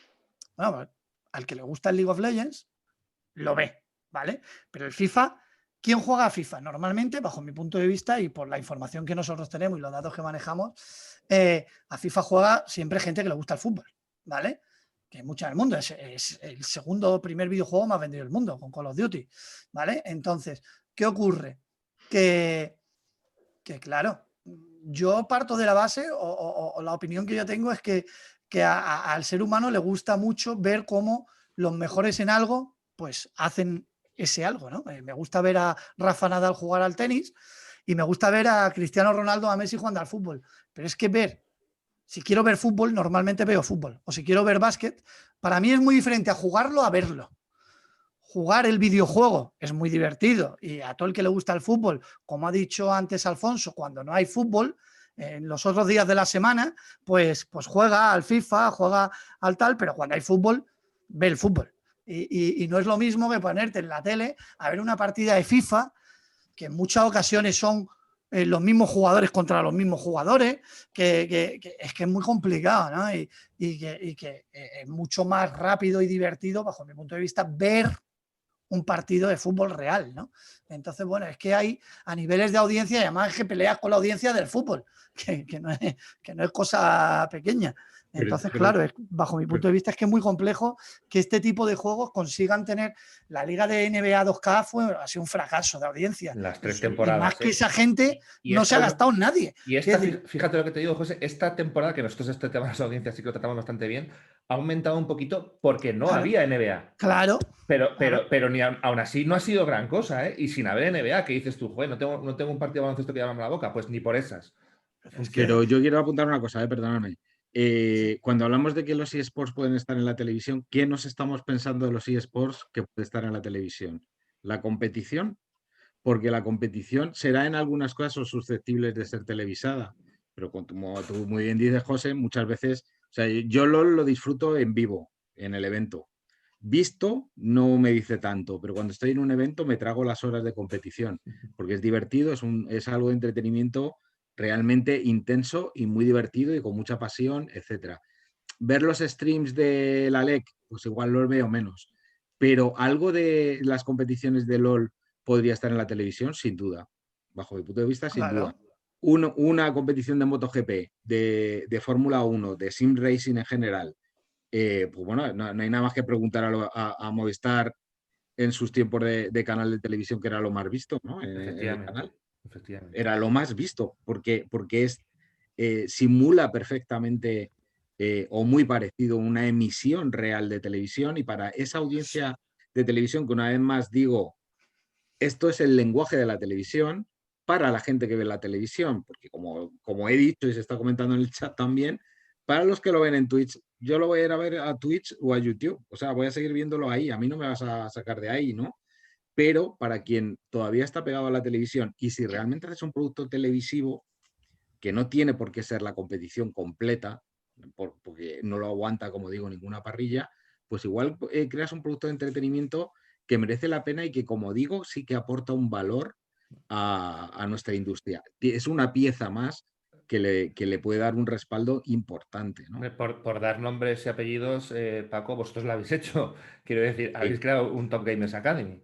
Bueno, pues, al que le gusta el League of Legends, lo ve, ¿vale? Pero el FIFA, ¿quién juega a FIFA? Normalmente, bajo mi punto de vista y por la información que nosotros tenemos y los datos que manejamos, a FIFA juega siempre gente que le gusta el fútbol, ¿vale? Que hay mucha en el mundo, es el segundo primer videojuego más vendido del mundo, con Call of Duty, ¿vale? Entonces, ¿qué ocurre? Que claro, yo parto de la base o la opinión que yo tengo es que al ser humano le gusta mucho ver cómo los mejores en algo pues hacen ese algo, ¿no? Me gusta ver a Rafa Nadal jugar al tenis y me gusta ver a Cristiano Ronaldo, a Messi jugando al fútbol. Pero es que si quiero ver fútbol, normalmente veo fútbol. O si quiero ver básquet, para mí es muy diferente a jugarlo a verlo. Jugar el videojuego es muy divertido y a todo el que le gusta el fútbol, como ha dicho antes Alfonso, cuando no hay fútbol, en los otros días de la semana, pues juega al FIFA, juega al tal, pero cuando hay fútbol, ve el fútbol. Y no es lo mismo que ponerte en la tele a ver una partida de FIFA, que en muchas ocasiones son los mismos jugadores contra los mismos jugadores, que es muy complicado, ¿no? Y que es mucho más rápido y divertido, bajo mi punto de vista, ver un partido de fútbol real, ¿no? Entonces, bueno, es que hay a niveles de audiencia, y además es que peleas con la audiencia del fútbol, que no es cosa pequeña. Entonces, claro, bajo mi punto de vista es que es muy complejo que este tipo de juegos consigan tener. La liga de NBA 2K ha sido un fracaso de audiencia. Las 3 temporadas. Y más que esa gente y no se ha gastado en nadie. Y fíjate lo que te digo, José, esta temporada, que nosotros este tema de las audiencias sí que lo tratamos bastante bien, ha aumentado un poquito porque no había NBA. Claro. Pero ni aún así no ha sido gran cosa, ¿eh? Y sin haber NBA, que dices tú, joder, no tengo un partido de baloncesto que llamarme la boca, pues ni por esas. Pero yo quiero apuntar una cosa, perdóname. Cuando hablamos de que los eSports pueden estar en la televisión, ¿qué nos estamos pensando de los eSports que puede estar en la televisión? ¿La competición? Porque la competición será en algunas cosas susceptible de ser televisada, pero como tú muy bien dices, José, muchas veces, o sea, yo lo disfruto en vivo, en el evento. Visto no me dice tanto, pero cuando estoy en un evento me trago las horas de competición, porque es divertido, es algo de entretenimiento realmente intenso y muy divertido y con mucha pasión, etcétera. Ver los streams de la LEC, pues igual los veo menos, pero algo de las competiciones de LOL podría estar en la televisión, sin duda, bajo mi punto de vista, sin duda. Una competición de MotoGP, de Fórmula 1, de Sim Racing en general, pues bueno, no hay nada más que preguntar a Movistar en sus tiempos de canal de televisión, que era lo más visto, ¿no? En el canal. Efectivamente. Era lo más visto, porque simula perfectamente o muy parecido una emisión real de televisión, y para esa audiencia de televisión, que una vez más digo, esto es el lenguaje de la televisión para la gente que ve la televisión, porque como he dicho y se está comentando en el chat también, para los que lo ven en Twitch, yo lo voy a ir a ver a Twitch o a YouTube, o sea, voy a seguir viéndolo ahí, a mí no me vas a sacar de ahí, ¿no? Pero para quien todavía está pegado a la televisión, y si realmente haces un producto televisivo que no tiene por qué ser la competición completa, porque no lo aguanta, como digo, ninguna parrilla, pues igual creas un producto de entretenimiento que merece la pena y que, como digo, sí que aporta un valor a nuestra industria. Es una pieza más que le puede dar un respaldo importante, ¿no? Por dar nombres y apellidos, Paco, vosotros lo habéis hecho. Quiero decir, habéis creado un Top Gamers Academy.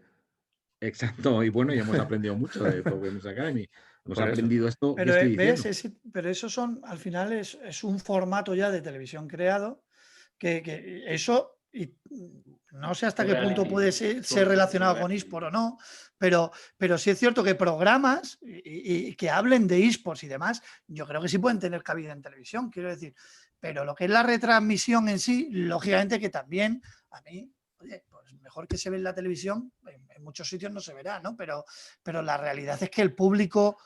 Exacto, y bueno, ya hemos aprendido mucho de Top Gamers Academy. Hemos aprendido esto que estoy diciendo. Pero eso al final es un formato ya de televisión creado, que eso y no sé hasta Un qué punto reality. puede ser Es un relacionado con reality. eSport o no, pero sí es cierto que programas y que hablen de eSports y demás, yo creo que sí pueden tener cabida en televisión, quiero decir. Pero lo que es la retransmisión en sí, lógicamente que también a mí, oye, pues mejor que se ve en la televisión, en muchos sitios no se verá, ¿no? Pero la realidad es que el público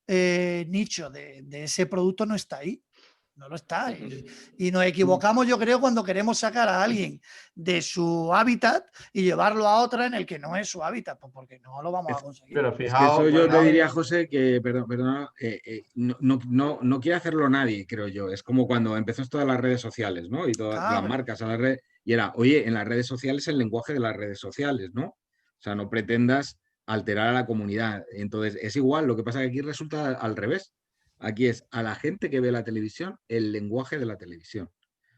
nicho de ese producto no está ahí. No lo está. Y nos equivocamos, yo creo, cuando queremos sacar a alguien de su hábitat y llevarlo a otra en el que no es su hábitat, pues porque no lo vamos a conseguir. Pero Es que fijaos, eso yo le fijaos- diría a José que, perdona, no quiere hacerlo nadie, creo yo. Es como cuando empezó todas las redes sociales, ¿no? Y todas las Claro, marcas a las redes. Y era, oye, en las redes sociales el lenguaje de las redes sociales, ¿no? O sea, no pretendas alterar a la comunidad. Entonces, es igual, lo que pasa es que aquí resulta al revés. Aquí es a la gente que ve la televisión el lenguaje de la televisión,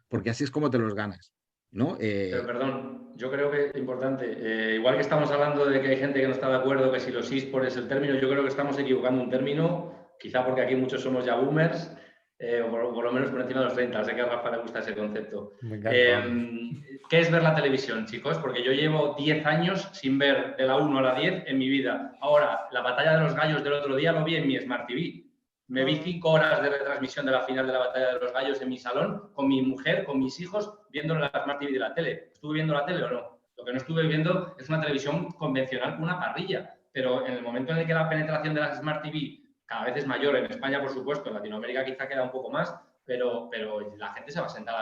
porque así es como te los ganas, ¿no? Pero perdón, yo creo que es importante. Igual que estamos hablando de que hay gente que no está de acuerdo, que si los eSports es el término, yo creo que estamos equivocando un término, quizá porque aquí muchos somos ya boomers, o por lo menos por encima de los 30. Sé que a Rafa le gusta ese concepto. Me encanta, ¿Qué es ver la televisión, chicos? Porque yo llevo 10 años sin ver de la 1 a la 10 en mi vida. Ahora, la batalla de los gallos del otro día lo vi en mi Smart TV. Me vi 5 horas de retransmisión de la final de la Batalla de los Gallos en mi salón, con mi mujer, con mis hijos, viendo la Smart TV de la tele. ¿Estuve viendo la tele o no? Lo que no estuve viendo es una televisión convencional con una parrilla. Pero en el momento en el que la penetración de las Smart TV cada vez es mayor, en España, por supuesto, en Latinoamérica quizá queda un poco más, pero la gente se va a sentar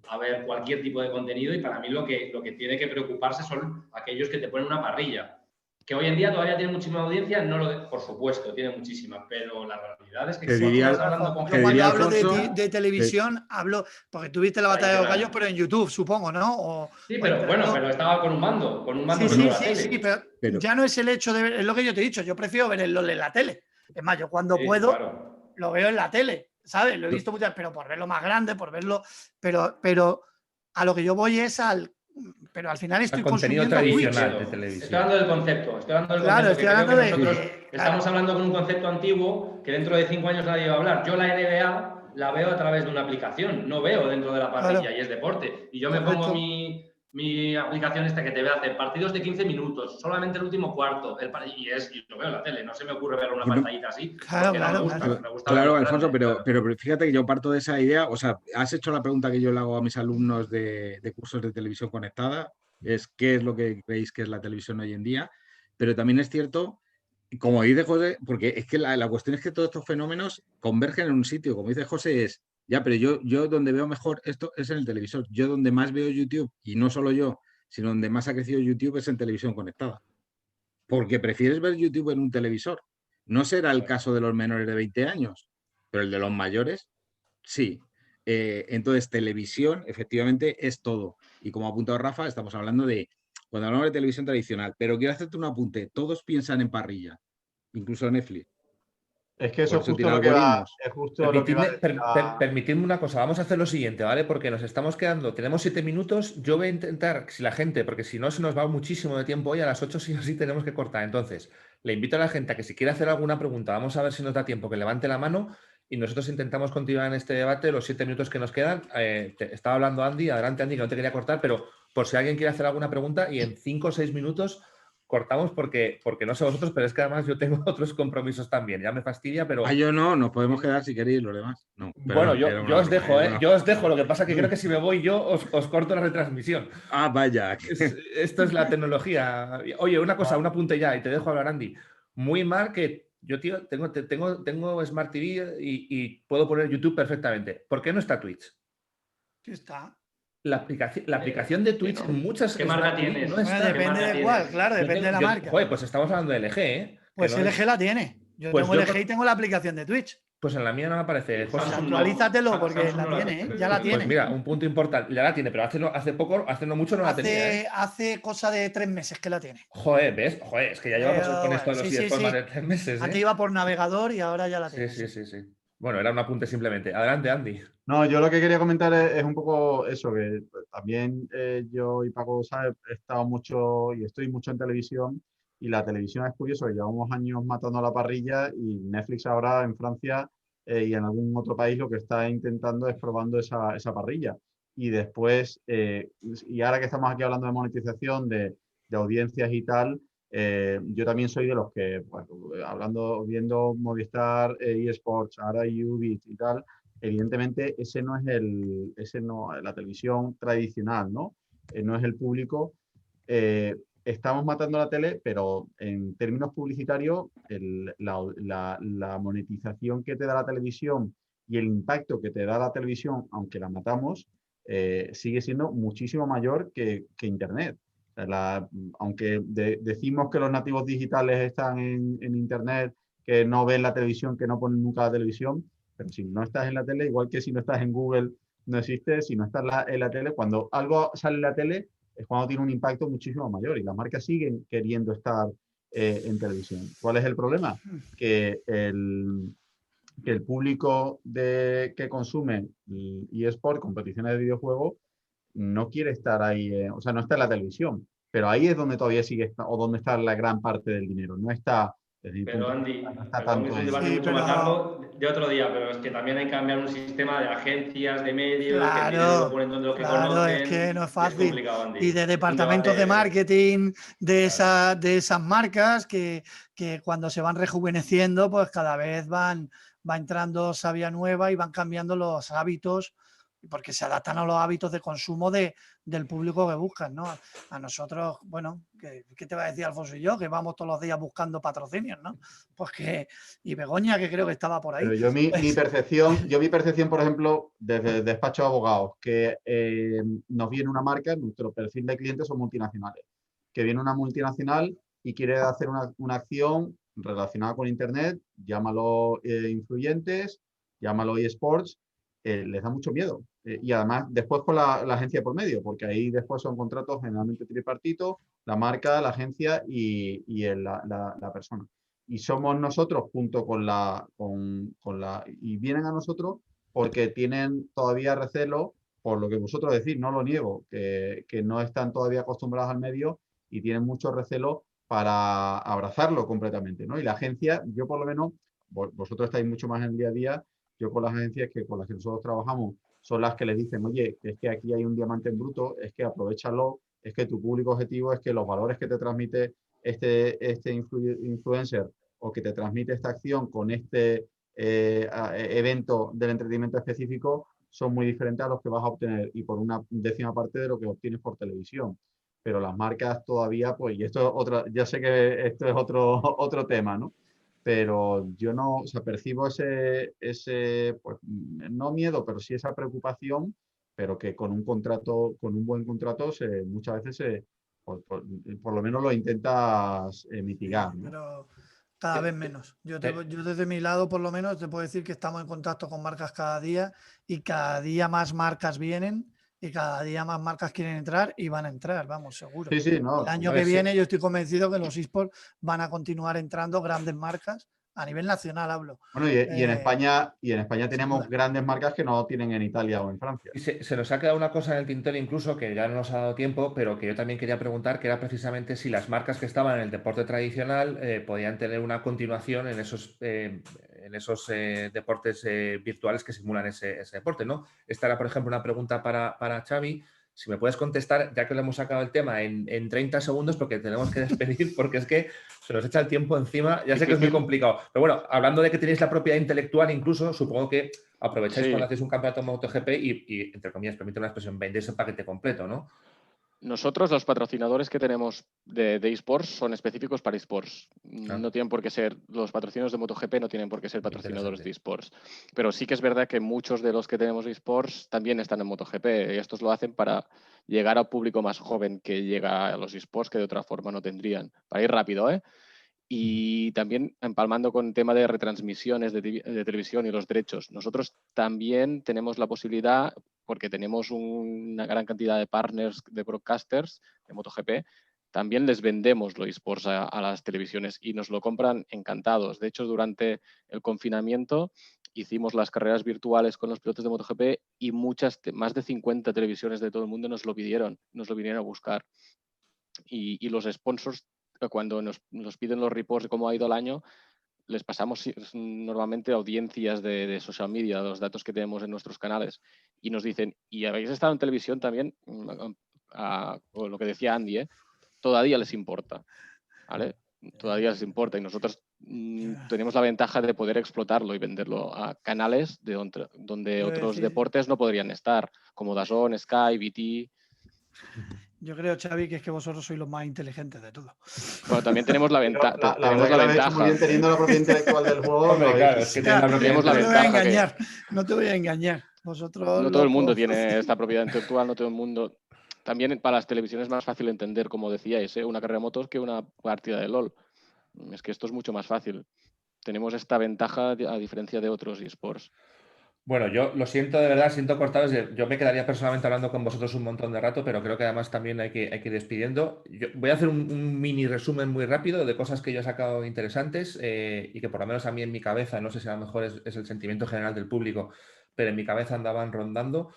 a ver cualquier tipo de contenido, y para mí lo que tiene que preocuparse son aquellos que te ponen una parrilla. Que hoy en día todavía tiene muchísima audiencia, por supuesto, tiene muchísima, pero la realidad es que Te si diría- estás hablando con yo te gente diría, cuando hablo Alfonso, de televisión, hablo, porque tuviste la batalla de los gallos, pero en YouTube, supongo, ¿no? Sí, o pero bueno, entrando. pero estaba con un mando Sí, viendo la sí, tele. sí, pero Pero- ya no es el hecho de ver, es lo que yo te he dicho, yo prefiero ver el LOL en la tele. Es más, yo cuando Sí, puedo claro. lo veo en la tele, ¿sabes? Lo he visto muchas, pero por verlo más grande, por verlo, pero a lo que yo voy es pero al final Al estoy contenido consumiendo Twitch. tradicional de Estoy televisión. hablando del concepto, Claro, que estoy creo que hablando de nosotros estamos claro. hablando con un concepto antiguo que dentro de 5 años nadie va a hablar. Yo la NBA la veo a través de una aplicación, no veo dentro de la parrilla, Claro. y es deporte. Y yo me Correcto. pongo mi aplicación esta que te ve hacer partidos de 15 minutos, solamente el último cuarto, y lo veo en la tele, no se me ocurre ver una pantallita así, Claro, porque claro, no me gusta, claro. me gusta Claro, verlo Alfonso, grande, claro. pero fíjate que yo parto de esa idea, o sea, has hecho la pregunta que yo le hago a mis alumnos de cursos de televisión conectada, es qué es lo que creéis que es la televisión hoy en día, pero también es cierto, como dice José, porque es que la cuestión es que todos estos fenómenos convergen en un sitio, como dice José, ya, pero yo donde veo mejor esto es en el televisor, yo donde más veo YouTube, y no solo yo, sino donde más ha crecido YouTube es en televisión conectada, porque prefieres ver YouTube en un televisor. No será el caso de los menores de 20 años, pero el de los mayores, sí. Entonces, televisión, efectivamente, es todo. Y como ha apuntado Rafa, estamos hablando de, cuando hablamos de televisión tradicional, pero quiero hacerte un apunte, todos piensan en parrilla, incluso Netflix. Es que eso Por es eso justo tiene lo que va, algoritmos. es justo lo que va a Permitidme una cosa, vamos a hacer lo siguiente, ¿vale? Porque nos estamos quedando, tenemos 7 minutos, yo voy a intentar, si la gente, porque si no se nos va muchísimo de tiempo hoy, a las 8 sí o sí tenemos que cortar. Entonces, le invito a la gente a que si quiere hacer alguna pregunta, vamos a ver si nos da tiempo, que levante la mano y nosotros intentamos continuar en este debate los 7 minutos que nos quedan. Estaba hablando Andy, adelante Andy, que no te quería cortar, pero por si alguien quiere hacer alguna pregunta y en 5 o 6 minutos cortamos porque no sé vosotros, pero es que además yo tengo otros compromisos también. Ya me fastidia, pero Yo no, nos podemos quedar si queréis los demás. No, bueno, perdón, era yo una os broma, dejo, era ¿eh? una- Yo os dejo. Lo que pasa es que creo que si me voy yo os corto la retransmisión. Vaya. Esto es la tecnología. Oye, una cosa, un apunte ya y te dejo hablar, Andy. Muy mal que yo, tío, tengo Smart TV y puedo poner YouTube perfectamente. ¿Por qué no está Twitch? Sí está. La aplicación de Twitch en muchas ¿Qué marca Smart TV tienes? no Bueno, está. depende marca de cuál, tienes? claro, depende de la marca. Joder, pues estamos hablando de LG, ¿eh? Pues Que no es- LG la tiene. Yo Pues tengo yo LG por- y tengo la aplicación de Twitch. Pues en la mía no me aparece. José. Samsung no. Actualízatelo porque Samsung la no tiene, ¿eh? Ya la Pues tiene. mira, un punto importante. Ya la tiene, pero hace poco, hace no mucho no la tenía, ¿eh? Hace cosa de 3 meses que la tiene. Joder, ¿ves? Joder, es que ya llevamos Pero con esto de bueno, los sí, sí, eSports más sí. de 3 meses, Antes ¿eh? iba por navegador y ahora ya la Sí, tiene. sí, sí, sí. Bueno, era un apunte simplemente. Adelante, Andy. No, yo lo que quería comentar es un poco eso, que también yo y Paco sabe, he estado mucho y estoy mucho en televisión, y la televisión es curioso, que llevamos años matando a la parrilla, y Netflix ahora en Francia y en algún otro país lo que está intentando es probando esa parrilla. y después, y ahora que estamos aquí hablando de monetización, de audiencias y tal, yo también soy de los que, bueno, viendo Movistar, eSports, ahora Ubit y tal, evidentemente ese no es la televisión tradicional, ¿no? No es el público. Estamos matando la tele, pero en términos publicitarios, la monetización que te da la televisión y el impacto que te da la televisión, aunque la matamos, sigue siendo muchísimo mayor que Internet. O sea, aunque decimos que los nativos digitales están en Internet, que no ven la televisión, que no ponen nunca la televisión, pero si no estás en la tele, igual que si no estás en Google, no existe, si no estás en la tele, cuando algo sale en la tele, es cuando tiene un impacto muchísimo mayor y las marcas siguen queriendo estar en televisión. ¿Cuál es el problema? Que el público que consume eSport, competiciones de videojuegos, no quiere estar ahí, o sea, no está en la televisión, pero ahí es donde todavía sigue, o donde está la gran parte del dinero, no está, desde mi Pero punto de Andy, vista, no está perdón, que tanto es un en... debate Sí, mucho pero más largo de otro día, pero es que también hay que cambiar un sistema de agencias, de medios, que piden lo claro, ponen donde lo que claro, es que conocen, no es y es fácil. complicado, Andy. Y de Es un departamentos de debate... marketing Claro. de esas marcas que cuando se van rejuveneciendo, pues cada vez va entrando savia nueva y van cambiando los hábitos, porque se adaptan a los hábitos de consumo del público que buscan, ¿no? A nosotros, bueno, ¿qué te va a decir Alfonso y yo? Que vamos todos los días buscando patrocinios, ¿no? Pues y Begoña, que creo que estaba por ahí. Pero yo mi Pues, percepción, por ejemplo, desde el despacho de abogados, que nos viene una marca, nuestro perfil de clientes son multinacionales, que viene una multinacional y quiere hacer una acción relacionada con Internet, llámalo influyentes, llámalo eSports, les da mucho miedo. Y además, después con la agencia por medio, porque ahí después son contratos generalmente tripartitos, la marca, la agencia y la persona. Y somos nosotros junto y vienen a nosotros porque tienen todavía recelo, por lo que vosotros decís, no lo niego, que no están todavía acostumbrados al medio y tienen mucho recelo para abrazarlo completamente, ¿no? Y la agencia, yo por lo menos, vosotros estáis mucho más en el día a día, yo con las agencias con las que nosotros trabajamos, son las que les dicen, oye, es que aquí hay un diamante en bruto, es que aprovéchalo, es que tu público objetivo, es que los valores que te transmite este influencer o que te transmite esta acción con este evento del entretenimiento específico son muy diferentes a los que vas a obtener y por una décima parte de lo que obtienes por televisión. Pero las marcas todavía, pues, y esto es otra, ya sé que esto es otro tema, ¿no? Pero yo no, o sea, percibo pues, no miedo, pero sí esa preocupación, pero que con un contrato, con un buen contrato, muchas veces por lo menos lo intentas mitigar, ¿no? pero cada vez menos. Yo desde mi lado, por lo menos, te puedo decir que estamos en contacto con marcas cada día y cada día más marcas vienen y cada día más marcas quieren entrar y van a entrar, vamos, seguro. Sí, sí, no. El año A que ver, sí. viene yo estoy convencido que los esports van a continuar entrando grandes marcas, a nivel nacional hablo. Bueno, y en España Sin tenemos duda. grandes marcas que no tienen en Italia o en Francia. Y se nos ha quedado una cosa en el tintero incluso que ya no nos ha dado tiempo, pero que yo también quería preguntar, que era precisamente si las marcas que estaban en el deporte tradicional podían tener una continuación en esos deportes virtuales que simulan ese deporte, ¿no? Esta era, por ejemplo, una pregunta para Xavi. Si me puedes contestar, ya que le hemos sacado el tema en 30 segundos, porque tenemos que despedir, porque es que se nos echa el tiempo encima. Ya sé que es muy complicado. Pero bueno, hablando de que tenéis la propiedad intelectual, incluso, supongo que aprovecháis cuando hacéis un campeonato MotoGP y, entre comillas, permíteme la expresión, vendéis el paquete completo, ¿no? Nosotros, los patrocinadores que tenemos de eSports son específicos para eSports. Ah. No tienen por qué ser, los patrocinios de MotoGP no tienen por qué ser patrocinadores Interesante. de eSports. Pero sí que es verdad que muchos de los que tenemos eSports también están en MotoGP. Y estos lo hacen para llegar a un público más joven que llega a los eSports que de otra forma no tendrían. Para ir rápido, ¿eh? Y también empalmando con el tema de retransmisiones de televisión y los derechos. Nosotros también tenemos la posibilidad, porque tenemos una gran cantidad de partners, de broadcasters de MotoGP, también les vendemos los eSports a las televisiones y nos lo compran encantados. De hecho, durante el confinamiento hicimos las carreras virtuales con los pilotos de MotoGP y más de 50 televisiones de todo el mundo nos lo vinieron a buscar. Y los sponsors, cuando nos piden los reports de cómo ha ido el año, les pasamos normalmente audiencias de social media, los datos que tenemos en nuestros canales, y nos dicen, ¿y habéis estado en televisión también? O lo que decía Andy, todavía les importa, ¿vale? Todavía les importa, y nosotros tenemos la ventaja de poder explotarlo y venderlo a canales donde otros deportes no podrían estar, como DAZN, Sky, BT. Yo creo, Xavi, que es que vosotros sois los más inteligentes de todos. Bueno, también tenemos la, La verdad tenemos que la lo habéis hecho muy ventaja. bien, teniendo la propiedad intelectual del juego. Hombre, claro, es que tenemos la no te voy a ventaja engañar, no te voy a engañar. Vosotros no todo el mundo locos. tiene esta propiedad intelectual, no todo el mundo. También para las televisiones es más fácil entender, como decíais, una carrera de motos que una partida de LOL. Es que esto es mucho más fácil. Tenemos esta ventaja a diferencia de otros eSports. Bueno, yo lo siento de verdad, siento cortados. Yo me quedaría personalmente hablando con vosotros un montón de rato, pero creo que además también hay que ir despidiendo. Yo voy a hacer un mini resumen muy rápido de cosas que yo he sacado interesantes y que por lo menos a mí en mi cabeza, no sé si a lo mejor es el sentimiento general del público, pero en mi cabeza andaban rondando.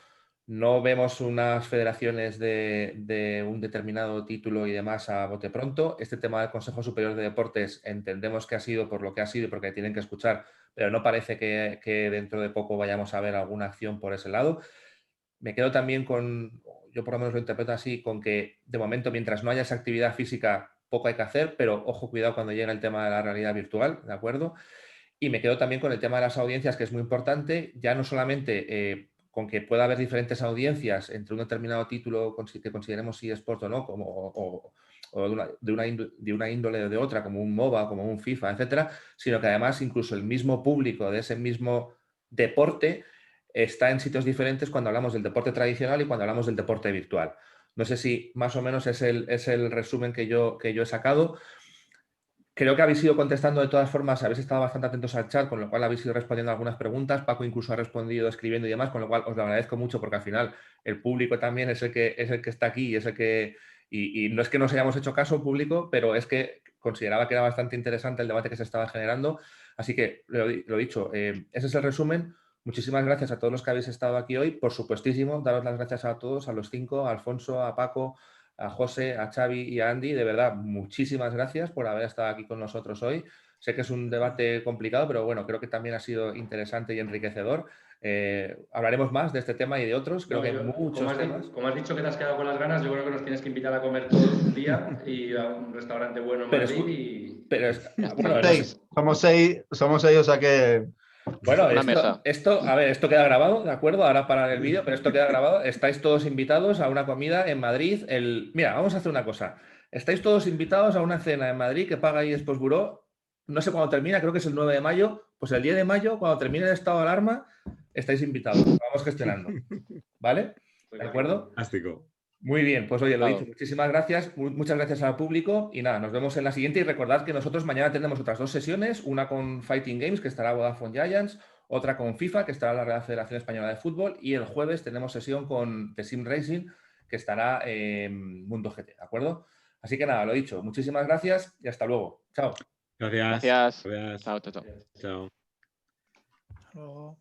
No vemos unas federaciones de un determinado título y demás a bote pronto. Este tema del Consejo Superior de Deportes entendemos que ha sido por lo que ha sido y porque tienen que escuchar, pero no parece que dentro de poco vayamos a ver alguna acción por ese lado. Me quedo también con, yo por lo menos lo interpreto así, con que de momento mientras no haya esa actividad física poco hay que hacer, pero ojo, cuidado cuando llega el tema de la realidad virtual, ¿de acuerdo? Y me quedo también con el tema de las audiencias, que es muy importante, ya no solamente con que pueda haber diferentes audiencias entre un determinado título que consideremos eSport o no, o de una índole o de otra, como un MOBA, como un FIFA, etcétera, sino que además incluso el mismo público de ese mismo deporte está en sitios diferentes cuando hablamos del deporte tradicional y cuando hablamos del deporte virtual. No sé si más o menos es el resumen que yo he sacado. Creo que habéis ido contestando de todas formas, habéis estado bastante atentos al chat, con lo cual habéis ido respondiendo algunas preguntas. Paco incluso ha respondido escribiendo y demás, con lo cual os lo agradezco mucho porque al final el público también es el que está aquí y es el que. Y no es que nos hayamos hecho caso público, pero es que consideraba que era bastante interesante el debate que se estaba generando. Así que, lo dicho, ese es el resumen. Muchísimas gracias a todos los que habéis estado aquí hoy. Por supuestísimo, daros las gracias a todos, a los 5, a Alfonso, a Paco, a José, a Xavi y a Andy. De verdad, muchísimas gracias por haber estado aquí con nosotros hoy. Sé que es un debate complicado, pero bueno, creo que también ha sido interesante y enriquecedor. Hablaremos más de este tema y de otros. Creo que hay muchos temas. Como has dicho que te has quedado con las ganas, yo creo que nos tienes que invitar a comer todos un día y a un restaurante bueno en Madrid. Bueno, somos seis, o sea que... Bueno, una mesa. A ver, esto queda grabado, ¿de acuerdo? Ahora para el vídeo, pero esto queda grabado. Estáis todos invitados a una comida en Madrid. Mira, vamos a hacer una cosa. Estáis todos invitados a una cena en Madrid que paga eSports Bureau. No sé cuándo termina, creo que es el 9 de mayo. Pues el 10 de mayo, cuando termine el estado de alarma, estáis invitados. Vamos gestionando. ¿Vale? ¿De acuerdo? Fantástico. Muy bien, pues oye, lo dicho, muchísimas gracias, muchas gracias al público y nada, nos vemos en la siguiente y recordad que nosotros mañana tenemos otras 2 sesiones, una con Fighting Games, que estará Vodafone Giants, otra con FIFA, que estará la Real Federación Española de Fútbol, y el jueves tenemos sesión con The Sim Racing, que estará en Mundo GT, ¿de acuerdo? Así que nada, lo dicho, muchísimas gracias y hasta luego. Chao. Gracias. Gracias. Gracias. Chao, chao, chao. Chao. Hasta luego.